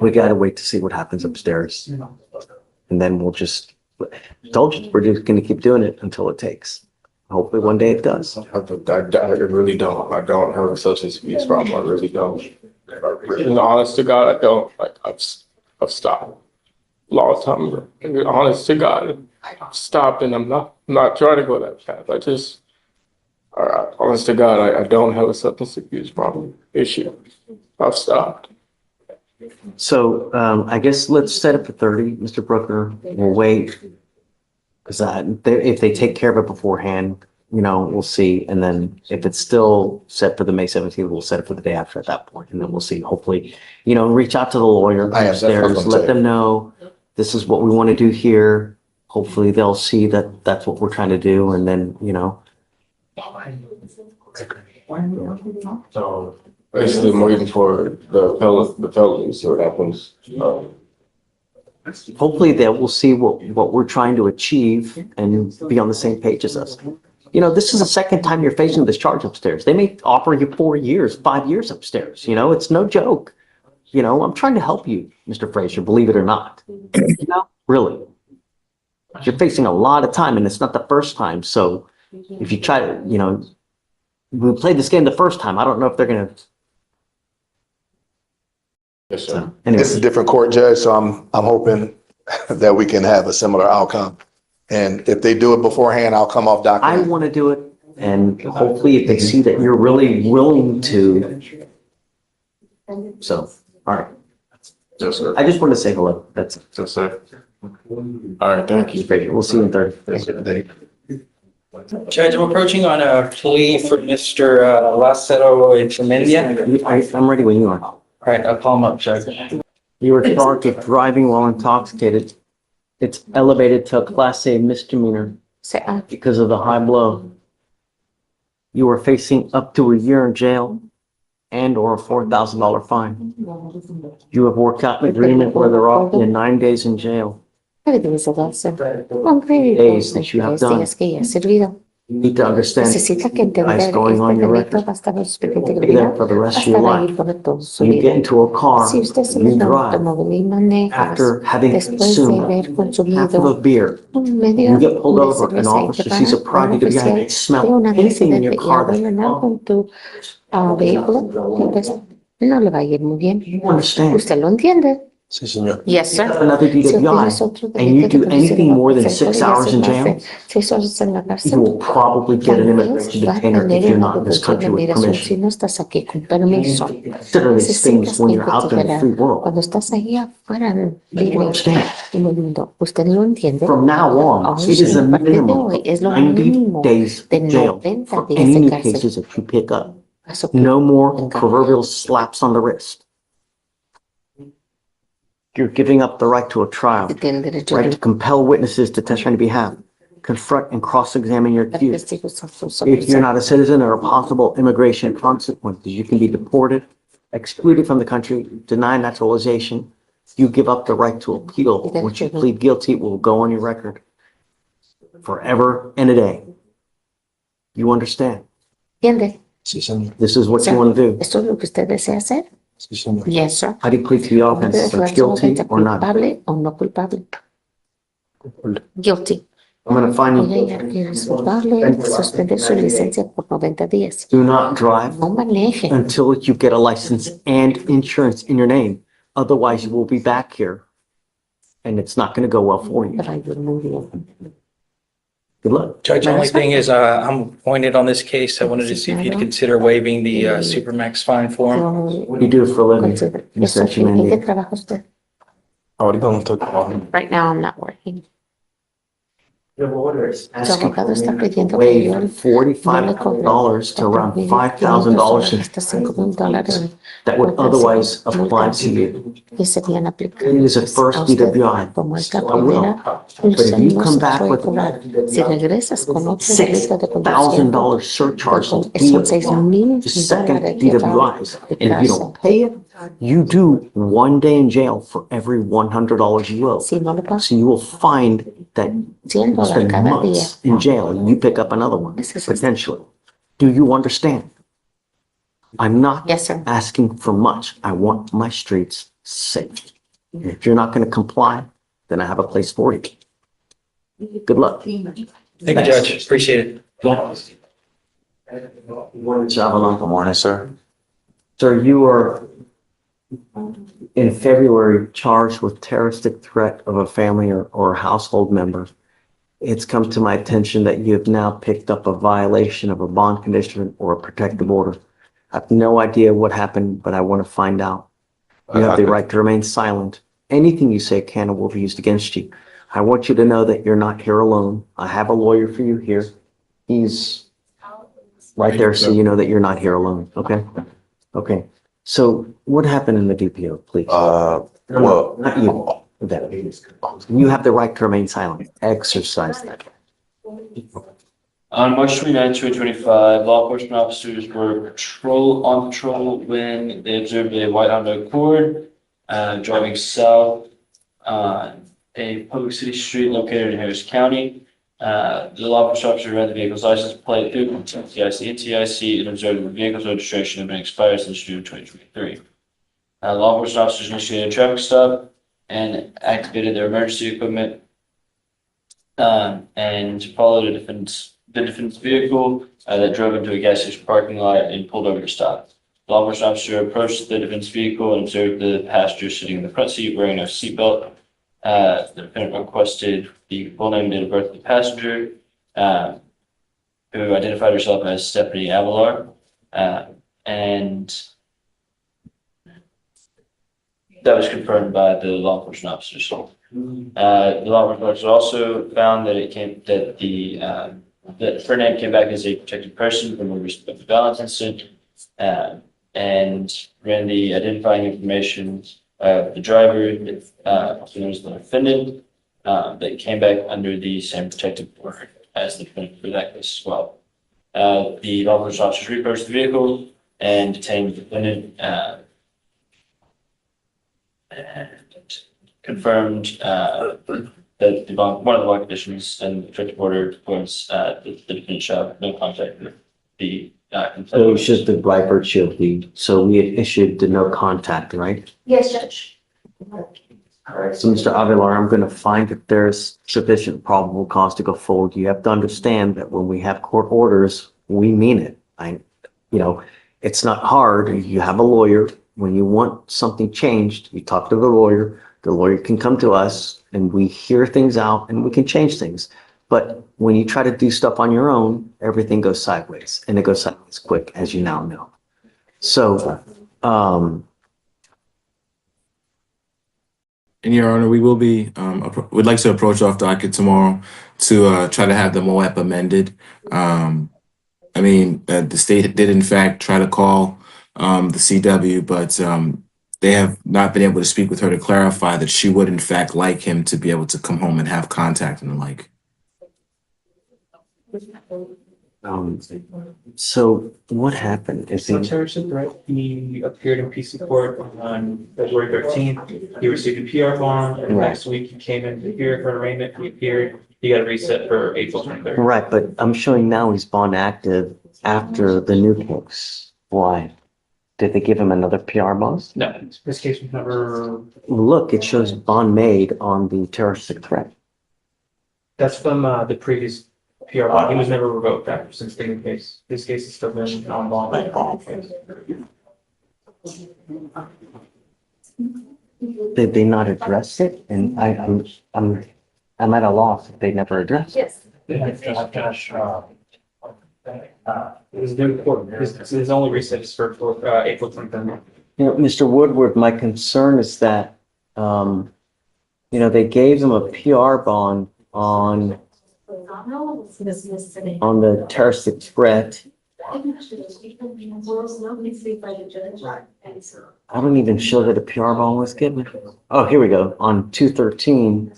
we got to wait to see what happens upstairs. And then we'll just, told you, we're just going to keep doing it until it takes. Hopefully one day it does. I really don't. I don't have a substance abuse problem. I really don't. And honest to God, I don't. Like I've stopped a long time ago. And honest to God, I've stopped, and I'm not trying to go that path. Honest to God, I don't have a substance abuse problem issue. I've stopped. So, I guess let's set it for 30, Mr. Brooker. We'll wait. Because if they take care of it beforehand, you know, we'll see. And then if it's still set for the May 17th, we'll set it for the day after at that point. And then we'll see. Hopefully, you know, reach out to the lawyer upstairs, let them know this is what we want to do here. Hopefully they'll see that that's what we're trying to do. And then, you know. So basically, I'm waiting for the appellate to see what happens. Hopefully they will see what we're trying to achieve and be on the same page as us. You know, this is the second time you're facing this charge upstairs. They may offer you 4 years, 5 years upstairs. You know, it's no joke. You know, I'm trying to help you, Mr. Frazier, believe it or not. You know, really. You're facing a lot of time and it's not the first time. So if you try to, you know, we played this game the first time. I don't know if they're going to. Yes, sir. Anyway. It's a different court, Judge, so I'm hoping that we can have a similar outcome. And if they do it beforehand, I'll come off I document. want to do it, and hopefully if they see that you're really willing to. So, all right. Yes, sir. I just want to say hello. That's it. Yes, sir. All right, thank you. We'll see you in 30. Yes, sir. Judge, I'm approaching on a plea for Mr. Lacero Echemendia. I'm ready when you are. All right, I'll call him up, Judge. You were charged with driving while intoxicated. It's elevated to a Class A misdemeanor because of the high blow. You are facing up to a year in jail and or a $4,000 fine. You have worked out an agreement where they're off you 9 days in jail. Days that you have done. You need to understand what's going on your record. Be there for the rest of your life. You get into a car, you drive, after having consumed half of a beer, you get pulled over, an officer sees a product of your hand, smell anything in your car that you understand. Sí, señor. Yes, sir. Another DWI, and you do anything more than 6 hours in jail, you will probably get an immigration detainer if you're not in this country with permission. Consider these things when you're out there in the free world. You understand? From now on, it is a minimum of 90 days in jail for any new cases that you pick up. No more proverbial slaps on the wrist. You're giving up the right to a trial, Tienen derecho right to compel witnesses to testify on your behalf, confront and cross-examine your accused. testigos a sus If you're not a citizen, there are possible immigration consequences. You can be deported, excluded from the country, denied naturalization. You give up the right to appeal. Once you plead guilty, it will go on your record forever and a day. You understand? ¿Entiende? This is what you want to do. ¿Esto es lo que usted desea hacer? Yes, sir. How do you plead to the offense? Guilty or not? ¿Culpable o no culpable? Guilty. I'm going to find Voy a you. hallar que es culpable, suspender su licencia por 90 días. Do not drive No maneje. until you get a license and insurance in your name. Otherwise, you will be back here and it's not going to go well for you. Drive muy bien. Good luck. Judge, the only thing is, I'm appointed on this case. I wanted to see if you'd consider waiving the supermax fine for him. What do you do for a living, Mr. ¿En qué Chimendi? trabaja usted? Ahorita no estoy trabajando. Right now, I'm not working. The lawyer is Su asking abogado for está me to pidiendo que yo waive $4,500 to around $5,000 hasta $5,000 that would otherwise apply to you. que serían It aplicables is a first a usted DWI, como es la so I will. primera. But if you come back with Si regresas con otro delito de conducción, $6,000 surcharge, will be son $6,000 the second de DWIs. And if you don't pay it, you do 1 day in jail for every $100 you owe. Si no lo pagas, So you will find that you $100 spend cada día. months in jail and you pick up another one, potentially. Do you understand? I'm not Yes, sir. asking for much. I want my streets safe. And if you're not going to comply, then I have a place for you. Good luck. Thank you, Judge. Appreciate it. Good morning, sir. Sir, you were in February charged with terroristic threat of a family or household member. It's come to my attention that you have now picked up a violation of a bond condition or a protective order. I have no idea what happened, but I want to find out. You have the right to remain silent. Anything you say can or will be used against you. I want you to know that you're not here alone. I have a lawyer for you here. He's right there, so you know that you're not here alone, okay? Okay. So what happened in the DPO, please? Well, Not you. That. You have the right to remain silent. Exercise that. On March 29, 2025, law enforcement officers were on patrol when they observed a white Honda Accord driving south on a public city street located in Harris County. The law enforcement officer ran the vehicle's license plate through NTIC and observed that the vehicle's registration had been expired since June 2023. Law enforcement officers initiated a traffic stop and activated their emergency equipment and followed the defendant's vehicle that drove into a gas station parking lot and pulled over to stop. The law enforcement officer approached the defendant's vehicle and observed the passenger sitting in the front seat wearing a seatbelt. The defendant requested the full name and date of birth of the passenger, who identified herself as Stephanie Avalar, and that was confirmed by the law enforcement officers. The law enforcement officers also found that that her name came back as a protected person from a domestic violence incident, and ran the identifying information of the driver, also known as the defendant, that came back under the same protective order as the defendant for that case as well. The law enforcement officers reapproached the vehicle and detained the defendant, and confirmed that one of the bond conditions and the protective order was the defendant shall have no contact with the So it's just the right virtue of the, so we had issued the no contact, right? Yes, Judge. All right, so Mr. Avilar, I'm going to find that there's sufficient probable cause to go forward. You have to understand that when we have court orders, we mean it. It's not hard. You have a lawyer. When you want something changed, you talk to the lawyer. The lawyer can come to us and we hear things out and we can change things. But when you try to do stuff on your own, everything goes sideways, and it goes sideways quick, as you now know. So, In Your Honor, we will be, would like to approach off docket tomorrow to try to have the MOAP amended. The state did in fact try to call the CW, but they have not been able to speak with her to clarify that she would in fact like him to be able to come home and have contact and the like. So what happened? Is So he, terrorism threat, he appeared in PC court on February 13th. He received a PR bond, and Right. next week he came in here for an arraignment. He appeared. He got a reset for April 23rd. right, but I'm showing now he's bond active after the new case. Why? Did they give him another PR bond? No, this case was never. Look, it shows bond made on the terroristic threat. That's from the previous PR bond. He was never revoked after since the new case. This case has still been on bond. Did they not address it? And I'm at a loss if they never addressed it. His new court, his only reset is for April 23rd. You know, Mr. Woodward, my concern is that, they gave them a PR bond on the terroristic threat. I don't even show that a PR bond was given. Oh, here we go. On 2/13,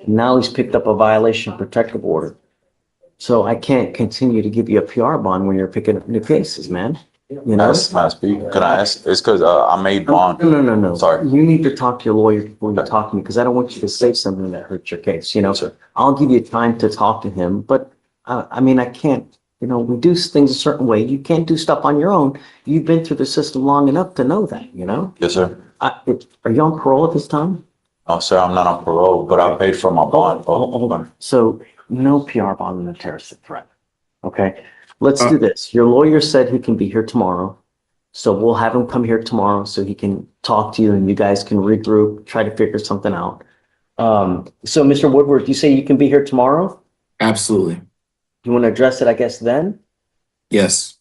now he's picked up a violation of protective order. So I can't continue to give you a PR bond when you're picking up new cases, man. You know? Can I speak? Could I ask? It's because I made bond. No. Sorry. You need to talk to your lawyer before you talk to me, because I don't want you to say something that hurts your case, you know? Sir. I'll give you time to talk to him, but I can't, we do things a certain way. You can't do stuff on your own. You've been through the system long enough to know that, you know? Yes, sir. Are you on parole at this time? No, sir, I'm not on parole, but I paid for my bond. Hold on. So no PR bond on the terroristic threat. Okay, let's do this. Your lawyer said he can be here tomorrow. So we'll have him come here tomorrow so he can talk to you and you guys can regroup, try to figure something out. So Mr. Woodward, you say you can be here tomorrow? Absolutely. You want to address it, I guess, then? Yes.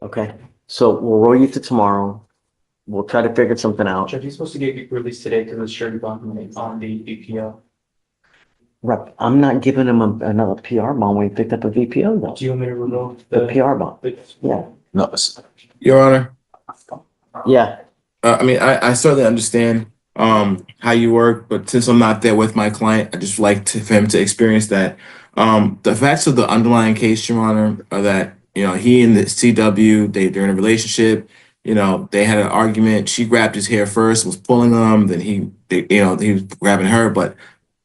Okay, so we'll roll you to tomorrow. We'll try to figure something out. Judge, he's supposed to get released today because of surety bond on the BPO. Right, I'm not giving him another PR bond when he picked up a VPO though. Do you want me to revoke The PR bond, yeah. No, Your Honor, Yeah, I certainly understand how you work, but since I'm not there with my client, I just like for him to experience that. The facts of the underlying case, Your Honor, are that he and the CW, they're in a relationship. They had an argument. She grabbed his hair first, was pulling him. Then he was grabbing her, but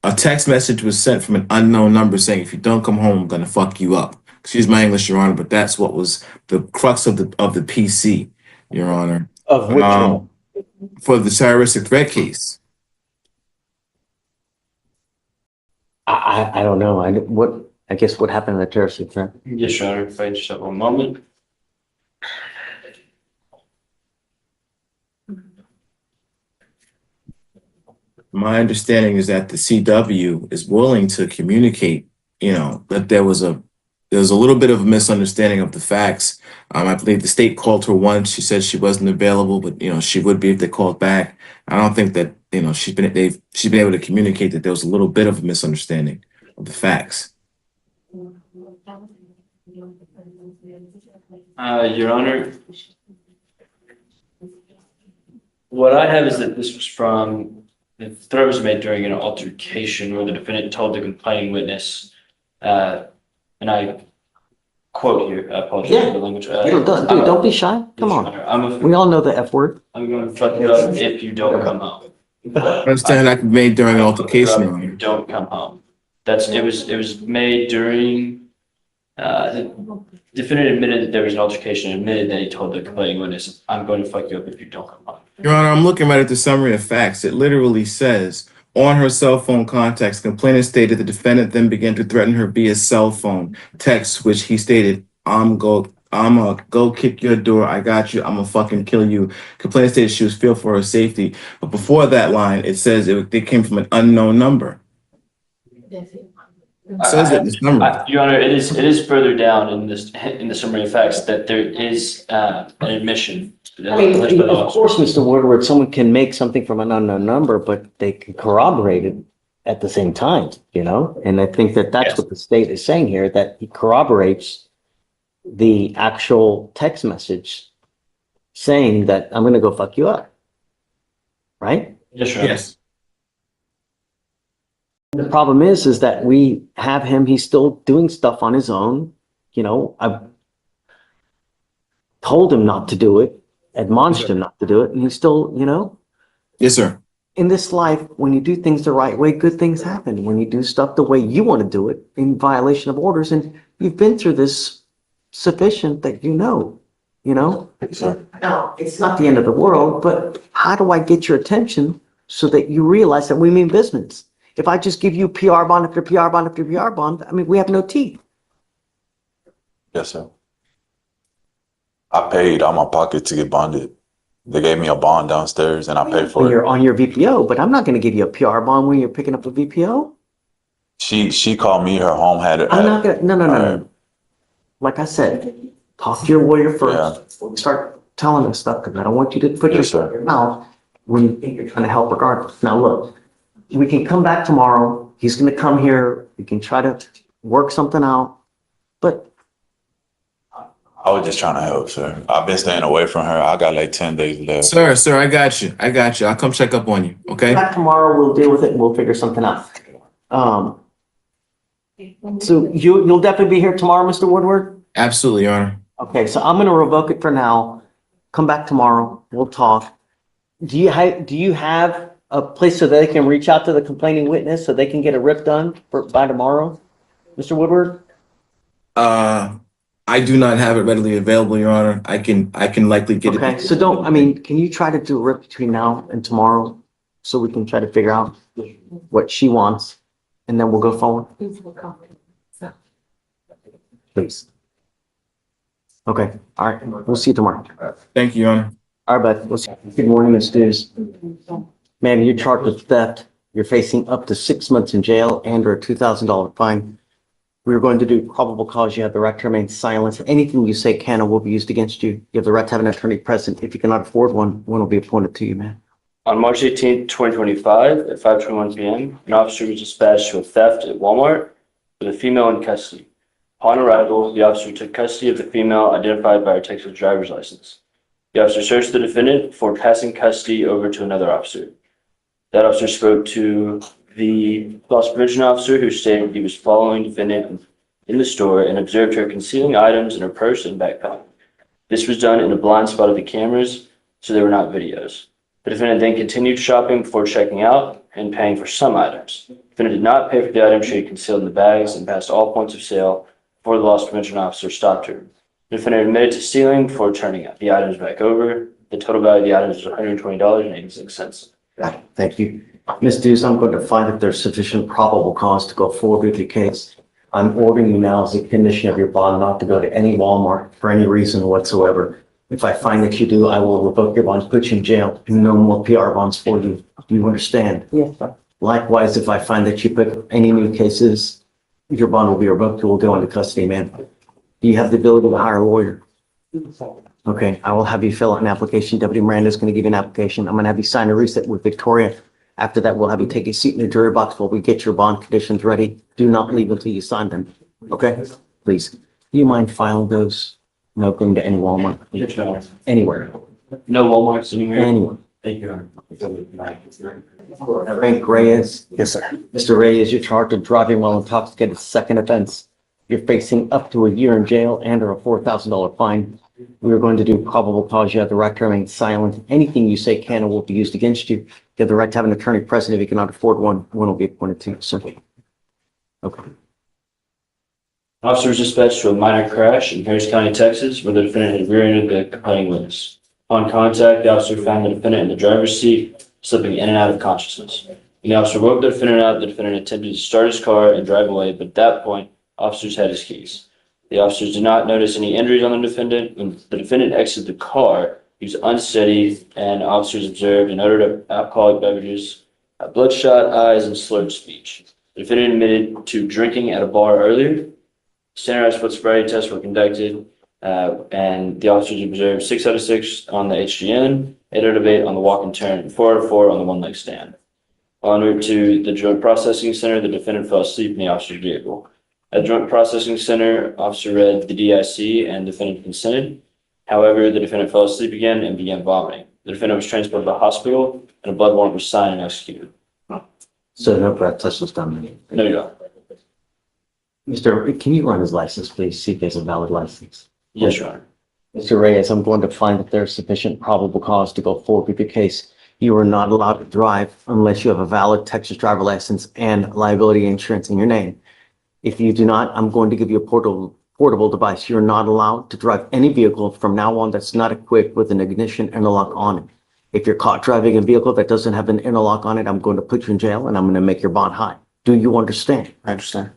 a text message was sent from an unknown number saying, "If you don't come home, I'm gonna fuck you up." Excuse my English, Your Honor, but that's what was the crux of the PC, Your Honor. of which one? For the terroristic threat case. I don't know. I guess what happened in the terroristic threat? Yes, Your Honor, if I just have one moment. My understanding is that the CW is willing to communicate, that there was a little bit of a misunderstanding of the facts. I believe the state called her once. She said she wasn't available, but she would be if they called back. I don't think that she's been able to communicate that there was a little bit of a misunderstanding of the facts. Your Honor, what I have is that this was from, the threat was made during an altercation where the defendant told the complaining witness, and I quote here, I apologize for the language. Don't be shy. Come on. We all know the F word. I'm going to fuck you up if you don't come home. I understand that could be made during an altercation, Your Honor. Don't come home. It was made during, the defendant admitted that there was an altercation, admitted that he told the complaining witness, "I'm going to fuck you up if you don't come home." Your Honor, I'm looking right at the summary of facts. It literally says, on her cell phone contacts, complainant stated the defendant then began to threaten her via cell phone text, which he stated, I'm gonna go kick your door. I got you. I'm gonna fucking kill you. Complainant stated she was fearful for her safety. But before that line, it says it came from an unknown number. It says it in the summary. Your Honor, it is further down in the summary of facts that there is an admission. Of course, Mr. Woodward, someone can make something from an unknown number, but they can corroborate it at the same time, And I think that's what the state is saying here, that he corroborates the actual text message saying that I'm going to go fuck you up. right? Yes, Your Honor. Yes. The problem is that we have him, he's still doing stuff on his own. You know, I've told him not to do it, admonished him not to do it, and he's still, you know, Yes, sir. in this life, when you do things the right way, good things happen. When you do stuff the way you want to do it in violation of orders, and you've been through this sufficient that you know. Now, it's not the end of the world, but how do I get your attention so that you realize that we mean business? If I just give you PR bond after PR bond after PR bond, I mean, we have no teeth. Yes, sir. I paid out of my pocket to get bonded. They gave me a bond downstairs and I paid for When it. you're on your VPO, but I'm not going to give you a PR bond when you're picking up a VPO. She called me, her home had it. I'm not going to, no. Alright. Like I said, talk to your lawyer first. Start telling us stuff, because I don't want you to put your Yes, foot sir. in your mouth when you think you're trying to help regardless. Now, look, we can come back tomorrow. He's going to come here. We can try to work something out. But I was just trying to help, sir. I've been staying away from her. I got like 10 days left. Sir, I got you. I'll come check up on you, okay? back tomorrow, we'll deal with it and we'll figure something out. So you'll definitely be here tomorrow, Mr. Woodward? Absolutely, Your Honor. Okay, so I'm gonna revoke it for now. Come back tomorrow, we'll talk. Do you have a place so they can reach out to the complaining witness so they can get a rip done by tomorrow, Mr. Woodward? I do not have it readily available, Your Honor. I can likely get it. Okay, so can you try to do a rip between now and tomorrow? So we can try to figure out what she wants and then we'll go forward, please. Okay, all right, we'll see you tomorrow. Thank you, Your Honor. All right, bud. We'll see. Good morning, Ms. Dews. Ma'am, you're charged with theft. You're facing up to 6 months in jail and or a $2,000 fine. We're going to do probable cause. You have the right to remain silent. Anything you say can or will be used against you. You have the right to have an attorney present. If you cannot afford one will be appointed to you, man. On March 18th, 2025, at 5:21 p.m., an officer was dispatched to a theft at Walmart with a female in custody. Upon arrival, the officer took custody of the female identified by her Texas driver's license. The officer searched the defendant before passing custody over to another officer. That officer spoke to the loss prevention officer, who stated he was following the defendant in the store and observed her concealing items in her purse and backpack. This was done in a blind spot of the cameras, so there were not videos. The defendant then continued shopping before checking out and paying for some items. The defendant did not pay for the items she had concealed in the bags and passed all points of sale before the loss prevention officer stopped her. The defendant admitted to stealing before turning the items back over. The total value of the items was $120.86. Got it. Thank you. Ms. Dews, I'm going to find that there's sufficient probable cause to go forward with your case. I'm ordering you now as a condition of your bond not to go to any Walmart for any reason whatsoever. If I find that you do, I will revoke your bond, put you in jail, and no more PR bonds for you. Do you understand? Yes, sir. Likewise, if I find that you put any new cases, your bond will be revoked. You will go into custody, man. Do you have the ability to hire a lawyer? Okay, I will have you fill out an application. Deputy Miranda is going to give you an application. I'm going to have you sign a receipt with Victoria. After that, we'll have you take a seat in the jury box while we get your bond conditions ready. Do not leave until you sign them. Okay? Please. Do you mind filing those? No going to any Walmart? Anywhere. No Walmarts anywhere. Anywhere. Thank you. Frank Reyes. Yes, sir. Mr. Reyes, you're charged with driving while intoxicated, second offense. You're facing up to a year in jail and or a $4,000 fine. We are going to do probable cause. You have the right to remain silent. Anything you say can or will be used against you. You have the right to have an attorney present. If you cannot afford one will be appointed to you. Simply. Okay. Officer was dispatched to a minor crash in Harris County, Texas, where the defendant had rear-ended the complaining witness. Upon contact, the officer found the defendant in the driver's seat, slipping in and out of consciousness. When the officer woke the defendant up, the defendant attempted to start his car and drive away, but at that point, officers had his keys. The officers did not notice any injuries on the defendant. When the defendant exited the car, he was unsteady, and officers observed and uttered alcoholic beverages, bloodshot eyes, and slurred speech. The defendant admitted to drinking at a bar earlier. Standardized foot sobriety tests were conducted, and the officers observed 6 out of 6 on the HGN, 8 out of 8 on the walk and turn, and 4 out of 4 on the one-leg stand. While en route to the Joint Processing Center, the defendant fell asleep in the officer's vehicle. At the Joint Processing Center, officer read the DIC and defendant consented. However, the defendant fell asleep again and began vomiting. The defendant was transported to the hospital and a blood warrant was signed and executed. So no breath test was done. No, Your Honor. Mr., can you run his license, please? See if he has a valid license. Yes, Your Honor. Mr. Reyes, I'm going to find that there's sufficient probable cause to go forward with your case. You are not allowed to drive unless you have a valid Texas driver license and liability insurance in your name. If you do not, I'm going to give you a portable device. You're not allowed to drive any vehicle from now on that's not equipped with an ignition interlock on it. If you're caught driving a vehicle that doesn't have an interlock on it, I'm going to put you in jail and I'm going to make your bond high. Do you understand? I understand.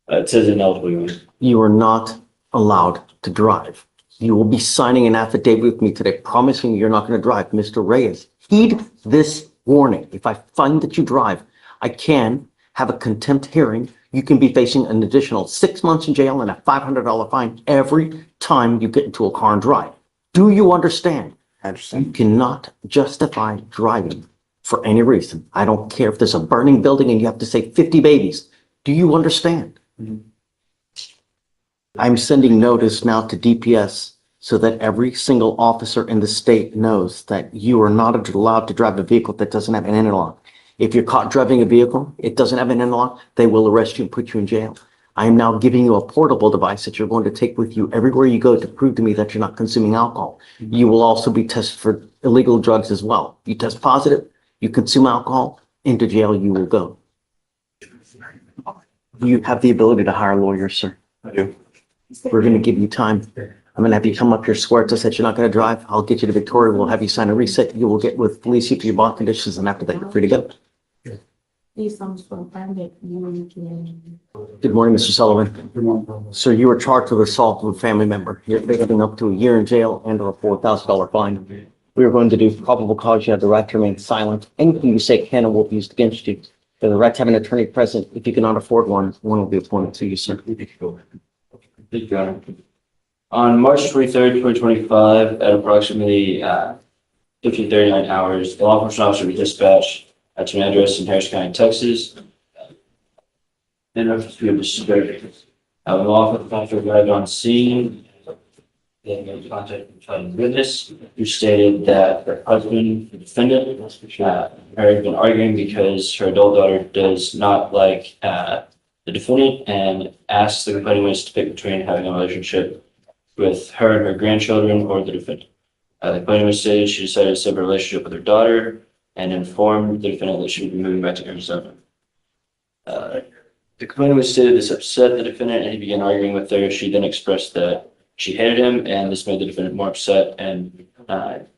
It says ineligible, Your Honor. You are not allowed to drive. You will be signing an affidavit with me today, promising you're not going to drive. Mr. Reyes, heed this warning. If I find that you drive, I can have a contempt hearing. You can be facing an additional 6 months in jail and a $500 fine every time you get into a car and drive. Do you understand? I understand. You cannot justify driving for any reason. I don't care if there's a burning building and you have to save 50 babies. Do you understand? I'm sending notice now to DPS so that every single officer in the state knows that you are not allowed to drive a vehicle that doesn't have an interlock. If you're caught driving a vehicle, it doesn't have an interlock, they will arrest you and put you in jail. I am now giving you a portable device that you're going to take with you everywhere you go to prove to me that you're not consuming alcohol. You will also be tested for illegal drugs as well. You test positive, you consume alcohol, into jail you will go. You have the ability to hire lawyers, sir. I do. We're going to give you time. I'm going to have you come up here, swear to us that you're not going to drive. I'll get you to Victoria. We'll have you sign a reset. You will get with police for your bond conditions, and after that, you're free to go. Please don't confirm that you can. Good morning, Mr. Sullivan. Sir, you were charged with assault with a family member. You're facing up to a year in jail and or a $4,000 fine. We are going to do probable cause. You have the right to remain silent. Anything you say can and will be used against you. You have the right to have an attorney present. If you cannot afford one, one will be appointed to you, sir. Thank you, Your Honor. On March 23rd, 2025, at approximately 15:39 hours, the law enforcement officer was dispatched to an address in Harris County, Texas. In reference to a disturbance, the law enforcement officer arrived on scene. They made contact with a witness who stated that her husband, the defendant, had been arguing because her adult daughter does not like the defendant and asked the complaining witness to pick between having a relationship with her and her grandchildren or the defendant. The complaining witness stated she decided to sever a relationship with her daughter and informed the defendant that she would be moving back to Arizona. The complaining witness stated this upset the defendant and he began arguing with her. She then expressed that she hated him and this made the defendant more upset and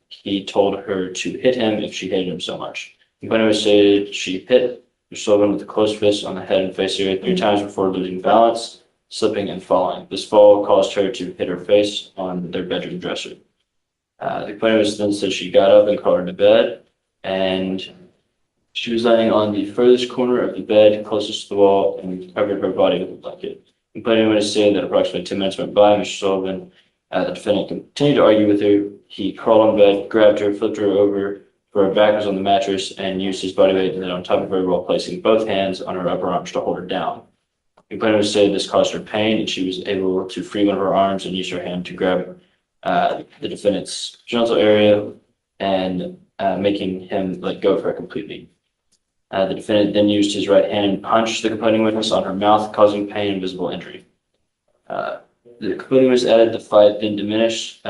he told her to hit him if she hated him so much. The complaining witness stated she hit Mr. Sullivan with a close fist on the head and face area 3 times before losing balance, slipping and falling. This fall caused her to hit her face on their bedroom dresser. The complainant then said she got up and crawled into bed, and she was laying on the furthest corner of the bed closest to the wall and covered her body with a blanket. The complainant witness stated that approximately 10 minutes went by. Mr. Sullivan, the defendant, continued to argue with her. He crawled on bed, grabbed her, flipped her over, her back was on the mattress, and used his body weight on top of her while placing both hands on her upper arms to hold her down. The complainant said this caused her pain, and she was able to free one of her arms and use her hand to grab the defendant's genital area and making him let go of her completely. The defendant then used his right hand and punched the complaining witness on her mouth, causing pain and visible injury. The complaining witness added the fight then diminished,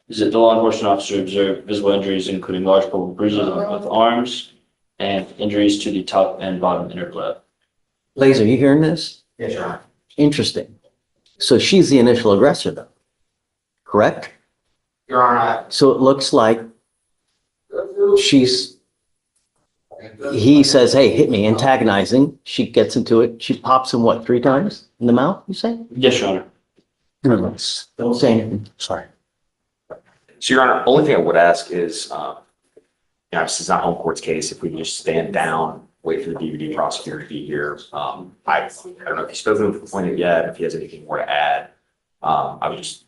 is that the law enforcement officer observed visible injuries, including large purple bruises on both arms and injuries to the top and bottom inner glove. Laser, you hearing this? Yes, Your Honor. Interesting. So she's the initial aggressor, though, correct? Your Honor. So it looks like he says, hey, hit me, antagonizing. She gets into it. She pops him, what, 3 times in the mouth, you say? Yes, Your Honor. Don't say anything. Sorry. So, Your Honor, only thing I would ask is, this is not home court's case. If we can just stand down, wait for the DVD prosecutor to be here. I don't know if he's spoken to the complainant yet, if he has anything more to add. I would just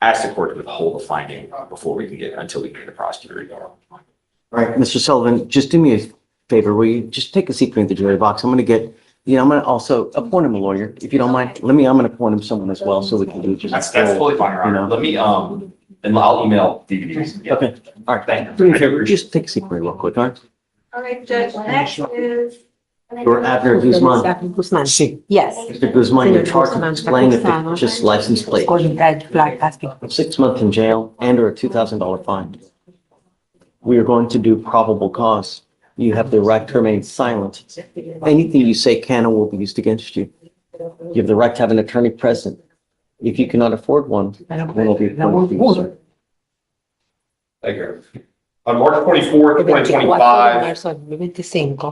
ask the court to withhold the finding until we can get the prosecutor. All right, Mr. Sullivan, just do me a favor. Will you just take a seat behind the jury box? I'm going to get Yeah, I'm gonna also appoint him a lawyer, if you don't mind. I'm gonna appoint him someone as well, so we can do just. That's totally fine, Your You Honor. know. Let me, and I'll email DVDs. Yeah. Okay, all right. Thank Do me a favor, just take a seat for me real quick, all right? All right, Judge, next is. You're Abner Guzman. Guzmán. Sí. Yes. Mr. Guzman, you're Señor charged with Guzmán, displaying a acusado fictitious license plate. con red placas. 6 months in jail and or a $2,000 fine. We are going to do probable cause. You have the right to remain silent. Anything you say can or will be used against you. You have the right to have an attorney present. If you cannot afford one will be appointed for you, sir. Thank you. On March 24th, 2025,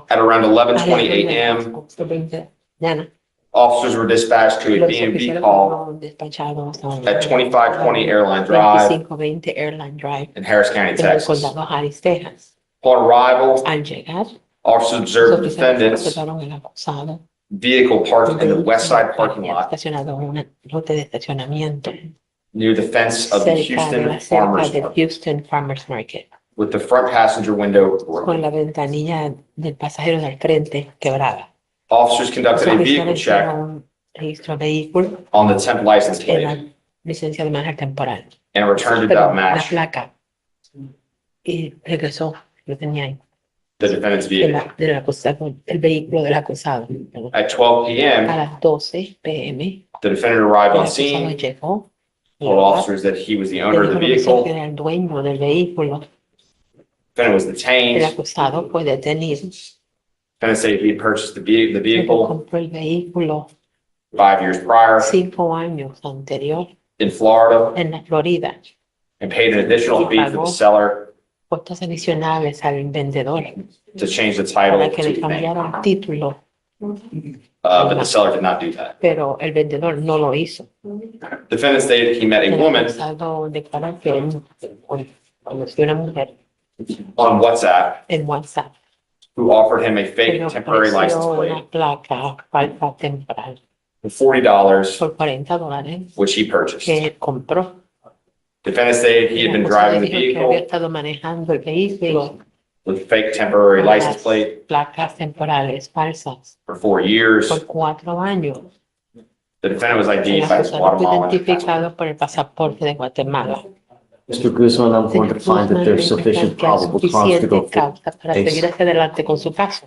at around 11:20 a.m., officers were dispatched to a B&B call at 2520 Airline Drive 2520 Airline Drive in Harris County, en el Texas. condado Harris, Texas. Upon arrival, Al llegar, officers observed the los defendant's observaron el acusado vehicle parked in the west side parking lot estacionado en un lote de estacionamiento near the fence of the cerca de Houston la cerca Farmers del Market, Houston Farmers Market, with the front passenger window broken. con la ventanilla del pasajero del frente quebrada. Officers Los conducted a vehicle oficiales check hicieron un registro de vehículo on the temp license en plate la licencia de manejar temporal, and returned did pero not la match placa y regresó, lo tenía ahí, the defendant's de vehicle. del acusado, el vehículo del acusado. Perdón. At 12 A p.m., las 12 p.m. the defendant arrived el on acusado scene, llegó, told officers that he was the owner of the le dijo que vehicle. era el dueño del vehículo. Defendant was El detained. acusado fue detenido. Defendant said he had purchased the Él vehicle compró el vehículo 5 years prior 5 años anterior in Florida en la Florida. and paid an additional fee for the seller Costas adicionales al vendedor to change the title para to que le the thing. cambiara el título, But the seller did not do that. pero el vendedor no lo hizo. Defendant stated he met a El woman acusado declaró que él conoció una mujer on WhatsApp en WhatsApp who offered him a que fake le temporary license ofreció plate una placa falsa temporal for $40, por $40 which he purchased. que él compró. Defendant stated he had been El acusado driving the dijo que había vehicle estado manejando el vehículo with fake temporary con license las plate placas temporales falsas for 4 years. por 4 años. The defendant was El ID'd by his acusado fue Guatemalan passport. identificado por el pasaporte de Guatemala. Mr. Guzman, I'm going to Señor find that Guzmán, there's me sufficient que hay probable cause to go suficiente forward. causa para seguir hacia adelante con su caso.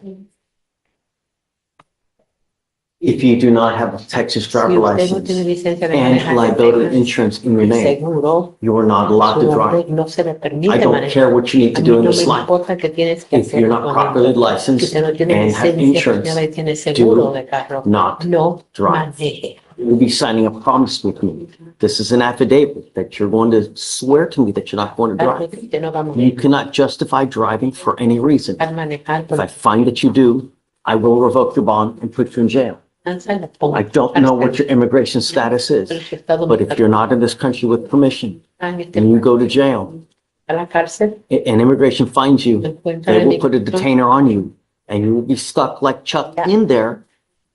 If you do not have a Texas Si driver usted no tiene license licencia de and manejar de liability Texas, insurance in your name, seguro, you are not allowed su to nombre drive. no se le I permite don't manejar. care what you need A to mí do in no this me life. importa qué tienes que If hacer you're not con properly esto. Si licensed usted no tiene and have licencia insurance, española y tiene seguro do de carro, not no drive. maneje. You'll be signing a promise with me. This is an affidavit that you're going to swear to me that you're not going to Carne drive. que usted no va a You manejar. cannot justify driving for any reason. Al manejar, If I find that you do, I will revoke your bond and put you in jail. I don't know what your immigration status is, but if you're not in this country with permission and you go to jail, a la cárcel, and immigration finds you, they will put a detainer on you and you will be stuck like Chuck in there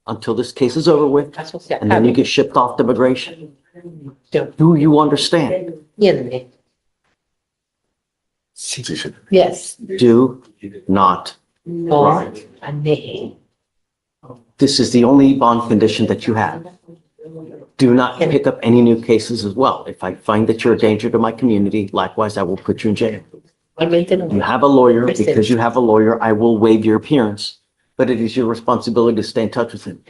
until this case is over with, and then you get shipped off to immigration. Do you understand? ¿entiende? Yes, Do not no drive. maneje. This is the only bond condition that you have. Do not pick up any new cases as well. If I find that you're a danger to my community, likewise, I will put you in jail. Igualmente no. You have a lawyer. Because you have a lawyer, I will waive your appearance, but it is your responsibility to stay in touch with him.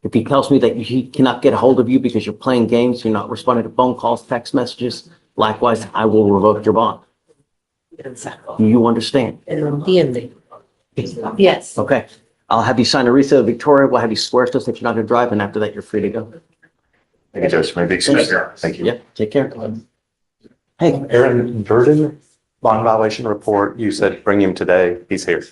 If he tells me that he cannot get a hold of you because you're playing games, you're not responding to phone calls, text messages, likewise, I will revoke your bond. Do you understand? Él lo entiende. Yes. Okay. I'll have you sign a receipt of Victoria. We'll have you swear to us that you're not going to drive, and after that, you're free to go. Thank you, Judge. Maybe excuse me. Thank you. Yeah, take care. Hey, Aaron Verdon, bond violation report. You said bring him today. He's here.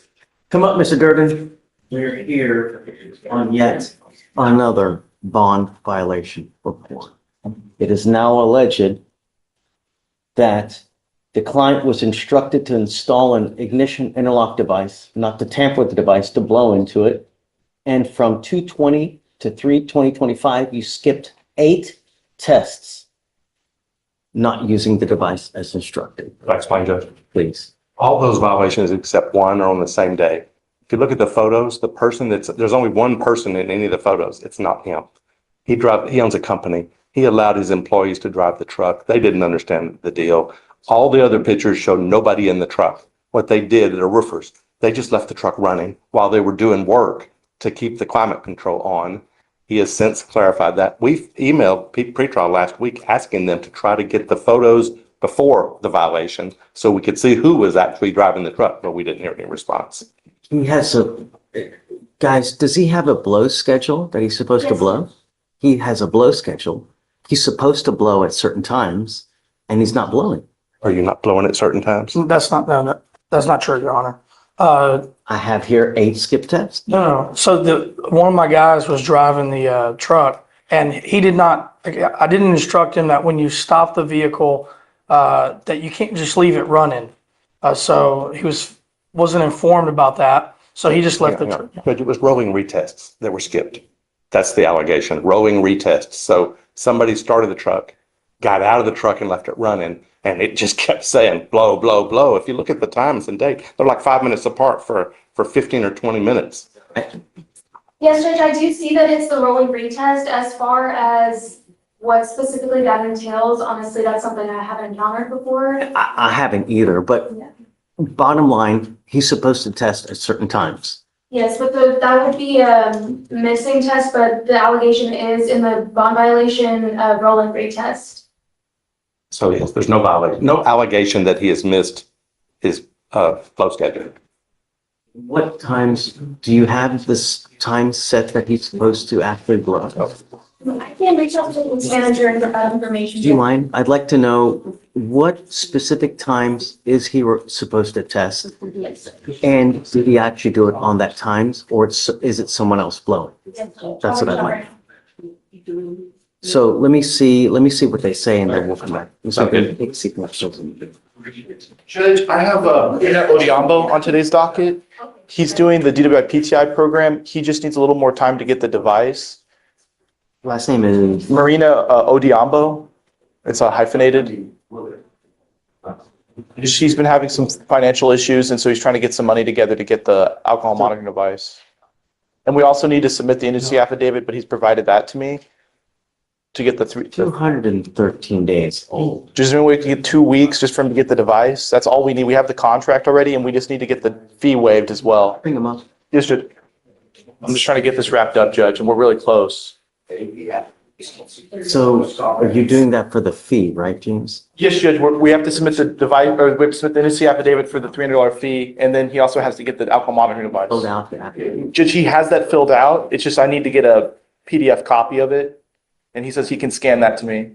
come up, Mr. Durden. We're here on yet another bond violation report. It is now alleged that the client was instructed to install an ignition interlock device, not to tamper with the device, to blow into it. And from 2/20 to 3/20/25, you skipped 8 tests not using the device as instructed. I'll explain, Judge. Please. All those violations except one are on the same day. If you look at the photos, the person there's only one person in any of the photos. It's not him. He owns a company. He allowed his employees to drive the truck. They didn't understand the deal. All the other pictures show nobody in the truck. What they did, they're roofers. They just left the truck running while they were doing work to keep the climate control on. He has since clarified that. We've emailed pretrial last week asking them to try to get the photos before the violation so we could see who was actually driving the truck, but we didn't hear any response. He has guys, does he have a blow schedule that he's supposed to blow? He has a blow schedule. He's supposed to blow at certain times and he's not blowing. Are you not blowing at certain times? That's not, no, that's not true, Your Honor. I have here 8 skip tests. No, so one of my guys was driving the truck and he did not, I didn't instruct him that when you stop the vehicle, that you can't just leave it running. So he wasn't informed about that. So he just left the truck. But it was rolling retests that were skipped. That's the allegation, rolling retests. So somebody started the truck, got out of the truck and left it running, and it just kept saying blow, blow, blow. If you look at the times and date, they're like 5 minutes apart for 15 or 20 minutes. Yes, Judge, I do see that it's the rolling retest. As far as what specifically that entails, honestly, that's something I haven't encountered before. I haven't either, but bottom line, he's supposed to test at certain times. Yes, but that would be a missing test, but the allegation is in the bond violation, rolling retest. So yes, there's no violation, no allegation that he has missed his flow schedule. What times, do you have this time set that he's supposed to actually blow? I can reach out to the manager and get that information. Do you mind? I'd like to know what specific times is he supposed to test? Yes. And did he actually do it on that times or is it someone else blowing? That's what I'd like. So let me see what they say and then we'll come back. Judge, I have Ina Odiambo on today's docket. He's doing the DWI PTI program. He just needs a little more time to get the device. Last name is? Marina Odiambo. It's hyphenated. She's been having some financial issues, and so he's trying to get some money together to get the alcohol monitoring device. And we also need to submit the industry affidavit, but he's provided that to me to get the 213 days old. Just we can get 2 weeks just for him to get the device. That's all we need. We have the contract already, and we just need to get the fee waived as well. Bring him up. Yes, Judge. I'm just trying to get this wrapped up, Judge, and we're really close. So are you doing that for the fee, right, James? Yes, Judge, we have to submit the device, or we have to submit the industry affidavit for the $300 fee, and then he also has to get the alcohol monitoring device. Filled out the affidavit. Judge, he has that filled out. It's just I need to get a PDF copy of it, and he says he can scan that to me.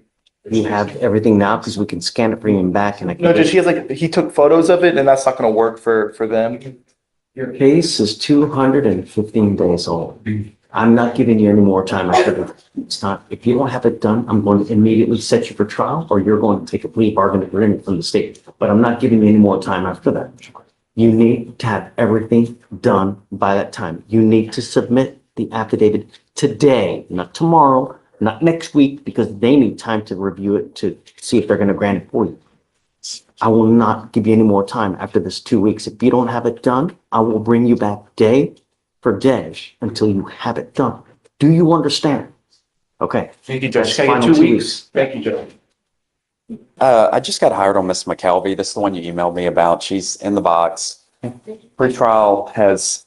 You have everything now because we can scan it, bring him back and I can. No, Judge, he took photos of it, and that's not gonna work for them. Your case is 215 days old. I'm not giving you any more time after that. It's not, if you don't have it done, I'm going to immediately set you for trial or you're going to take a plea bargain agreement from the state. But I'm not giving you any more time after that. You need to have everything done by that time. You need to submit the affidavit today, not tomorrow, not next week, because they need time to review it to see if they're going to grant it for you. I will not give you any more time after this 2 weeks. If you don't have it done, I will bring you back day for day until you have it done. Do you understand? Okay. Thank you, Judge. That's Can I get final 2 2 weeks? Thank you, Judge. I just got hired on Miss McKelvey. This is the one you emailed me about. She's in the box. Pretrial has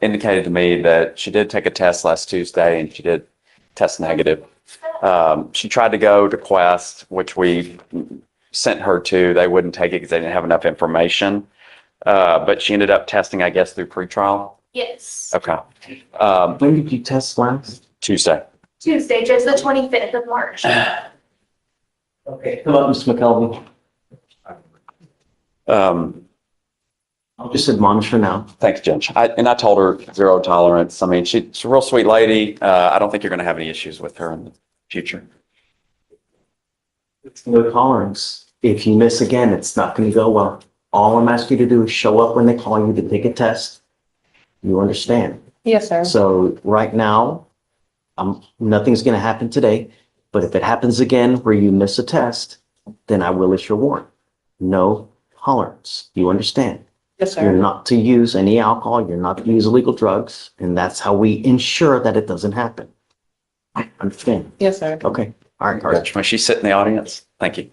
indicated to me that she did take a test last Tuesday and she did test negative. She tried to go to Quest, which we sent her to. They wouldn't take it because they didn't have enough information. But she ended up testing, I guess, through pretrial. Yes. Okay. When did you test last? Tuesday. Tuesday, just the 25th of March. Okay. Come up, Mr. McKelvey. I'll just admonish her now. Thanks, Judge. I told her zero tolerance. I mean, she's a real sweet lady. I don't think you're going to have any issues with her in the future. It's no tolerance. If you miss again, it's not going to go well. All I'm asking you to do is show up when they call you to take a test. You understand? Yes, sir. So right now, nothing's going to happen today. But if it happens again where you miss a test, then I will issue a warrant. No tolerance. You understand? Yes, You're sir. not to use any alcohol, you're not to use illegal drugs, and that's how we ensure that it doesn't happen. Understand? Yes, sir. Okay, all right, Carter. May she sit in the audience? Thank you.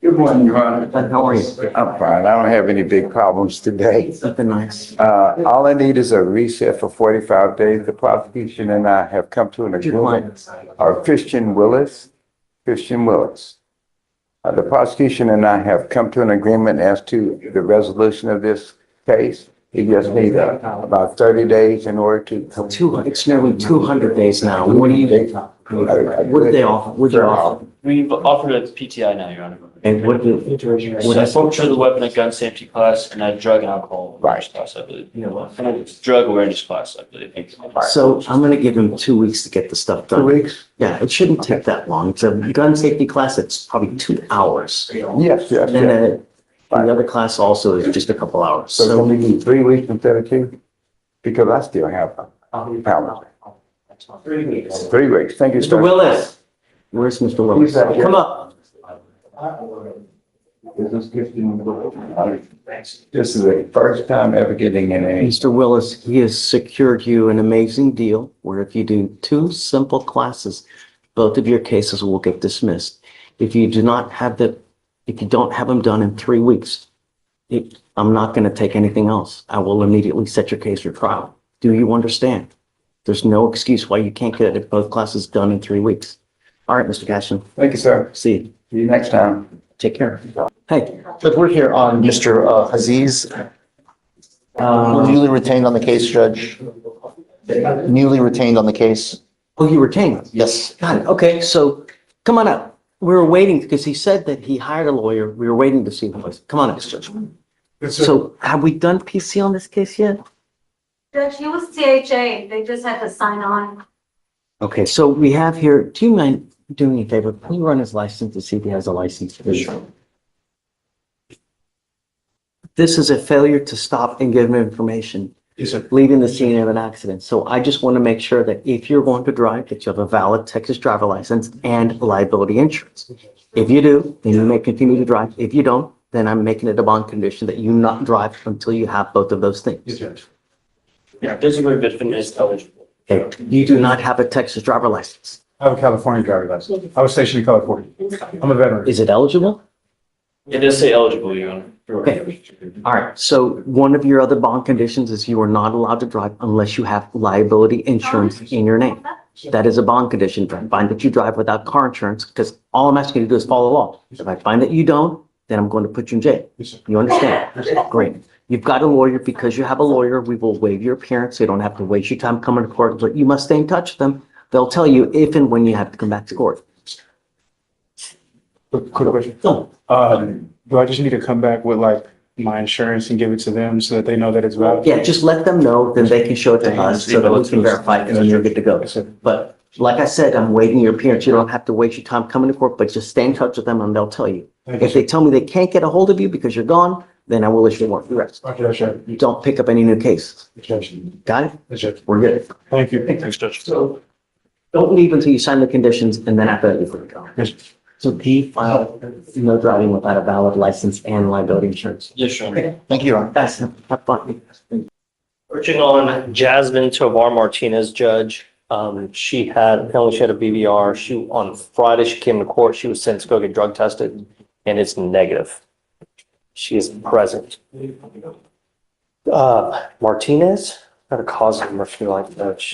Good morning, Your Honor. How are you? I'm fine. I don't have any big problems today. Something nice. All I need is a reset for 45 days. The prosecution and I have come to an agreement. Christian Willis. The prosecution and I have come to an agreement as to the resolution of this case. He just needs about 30 days in order to. It's nearly 200 days now. What do you, what did they offer? What did they offer? We've offered a PTI now, Your Honor. And what did, What I spoke to the weapon and gun safety class and a drug and alcohol awareness class, I believe. And a drug awareness class, I believe. so I'm gonna give him 2 weeks to get the stuff done. 2 weeks? Yeah, it shouldn't take that long. It's a gun safety class, it's probably 2 hours. Yes. And then the other class also is just a couple hours. So So we need 3 weeks instead of 2? Because I still have balance. 3 weeks. 3 weeks. Thank you, sir. Mr. Willis, where's Mr. Willis? Come up. This is the first time ever getting in a. Mr. Willis, he has secured you an amazing deal where if you do 2 simple classes, both of your cases will get dismissed. If you do not have if you don't have them done in 3 weeks, I'm not going to take anything else. I will immediately set your case for trial. Do you understand? There's no excuse why you can't get both classes done in 3 weeks. All right, Mr. Cashin. Thank you, sir. See you. See you next time. Take care. Hey, But we're here on Mr. Aziz. Newly retained on the case, Judge. Newly retained on the case. oh, you retained? Yes. Got it. Okay, so come on up. We were waiting because he said that he hired a lawyer. We were waiting to see the voice. Come on up, Judge. So have we done PC on this case yet? Judge, he was CHA, they just had to sign on. Okay, so we have here, do you mind doing me a favor? Can you run his license to see if he has a license? Sure. This is a failure to stop and give him information. Yes, sir. Leaving the scene of an accident. So I just want to make sure that if you're going to drive, that you have a valid Texas driver license and liability insurance. If you do, then you may continue to drive. If you don't, then I'm making it a bond condition that you not drive until you have both of those things. Yes, Judge. Yeah, basically, Defendant is eligible. Okay, you do not have a Texas driver license. I have a California driver license. I was stationed in California. I'm a veteran. Is it eligible? It does say eligible, Your Honor. Okay. All right, so one of your other bond conditions is you are not allowed to drive unless you have liability insurance in your name. That is a bond condition. If I find that you drive without car insurance, because all I'm asking you to do is follow the law. If I find that you don't, then I'm going to put you in jail. You understand? Great. You've got a lawyer. Because you have a lawyer, we will waive your appearance. So you don't have to waste your time coming to court, but you must stay in touch with them. They'll tell you if and when you have to come back to court. Quick question. No. Do I just need to come back with like my insurance and give it to them so that they know that it's valid? Yeah, just let them know, then they can show it to us so that we can verify it and then you're good to go. But like I said, I'm waiving your appearance. You don't have to waste your time coming to court, but just stay in touch with them and they'll tell you. If they tell me they can't get a hold of you because you're gone, then I will issue a warrant for arrest. Okay, sure. You don't pick up any new cases. Got it? Judge. We're good. Thank you. Thanks, Judge. So don't leave until you sign the conditions and then after that you're free to go. Yes. So he filed no driving without a valid license and liability insurance. Yes, Your Honor. Thank you, Your Honor. That's, have fun. Urging on Jasmine Tovar Martinez, Judge. She had a BVR. On Friday, she came to court. She was sent to go get drug tested and it's negative. She is present. Martinez had a cause of mercy like that.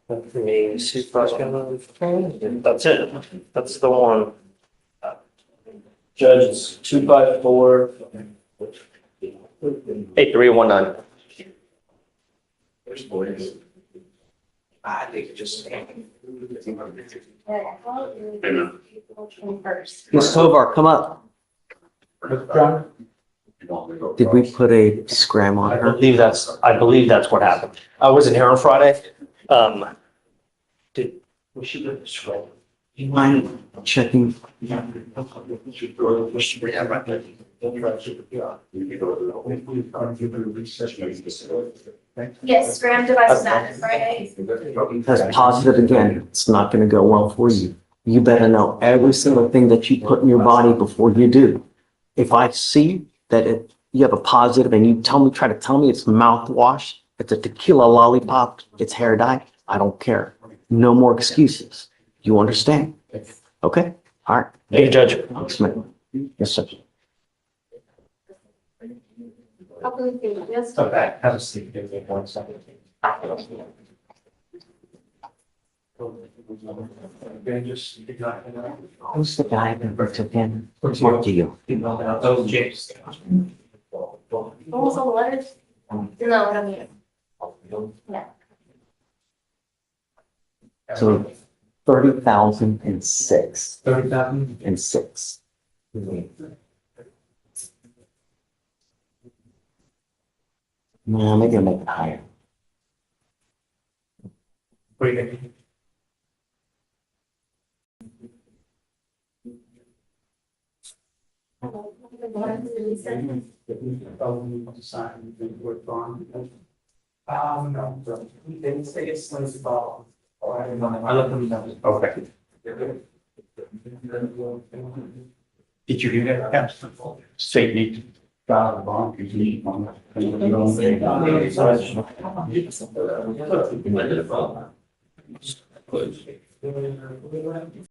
Let me see if I can. That's it. That's the one. Judge, it's 254. 8319. I think it just. Ms. Tovar, come up. Did we put a scram on I her? believe that's what happened. I wasn't here on Friday. Was she good? Do you mind checking? Yes, Graham device that Friday. That's positive again. It's not going to go well for you. You better know every single thing that you put in your body before you do. If I see that you have a positive and you try to tell me it's mouthwash, it's a tequila lollipop, it's hair dye, I don't care. No more excuses. You understand? Okay? All right. Thank you, Judge. Yes, sir. Yes. Okay, have a seat. Give me 1 second. Who's the guy that took in? Mark to you. Oh, James. What was all the letters? No, I don't need it. Yeah. So 30,006. 30,006. No, maybe I'll make it higher. What do you think? No, they didn't say it's like about. I let them know. Okay. Did you do that? Yes. Safety. Bond.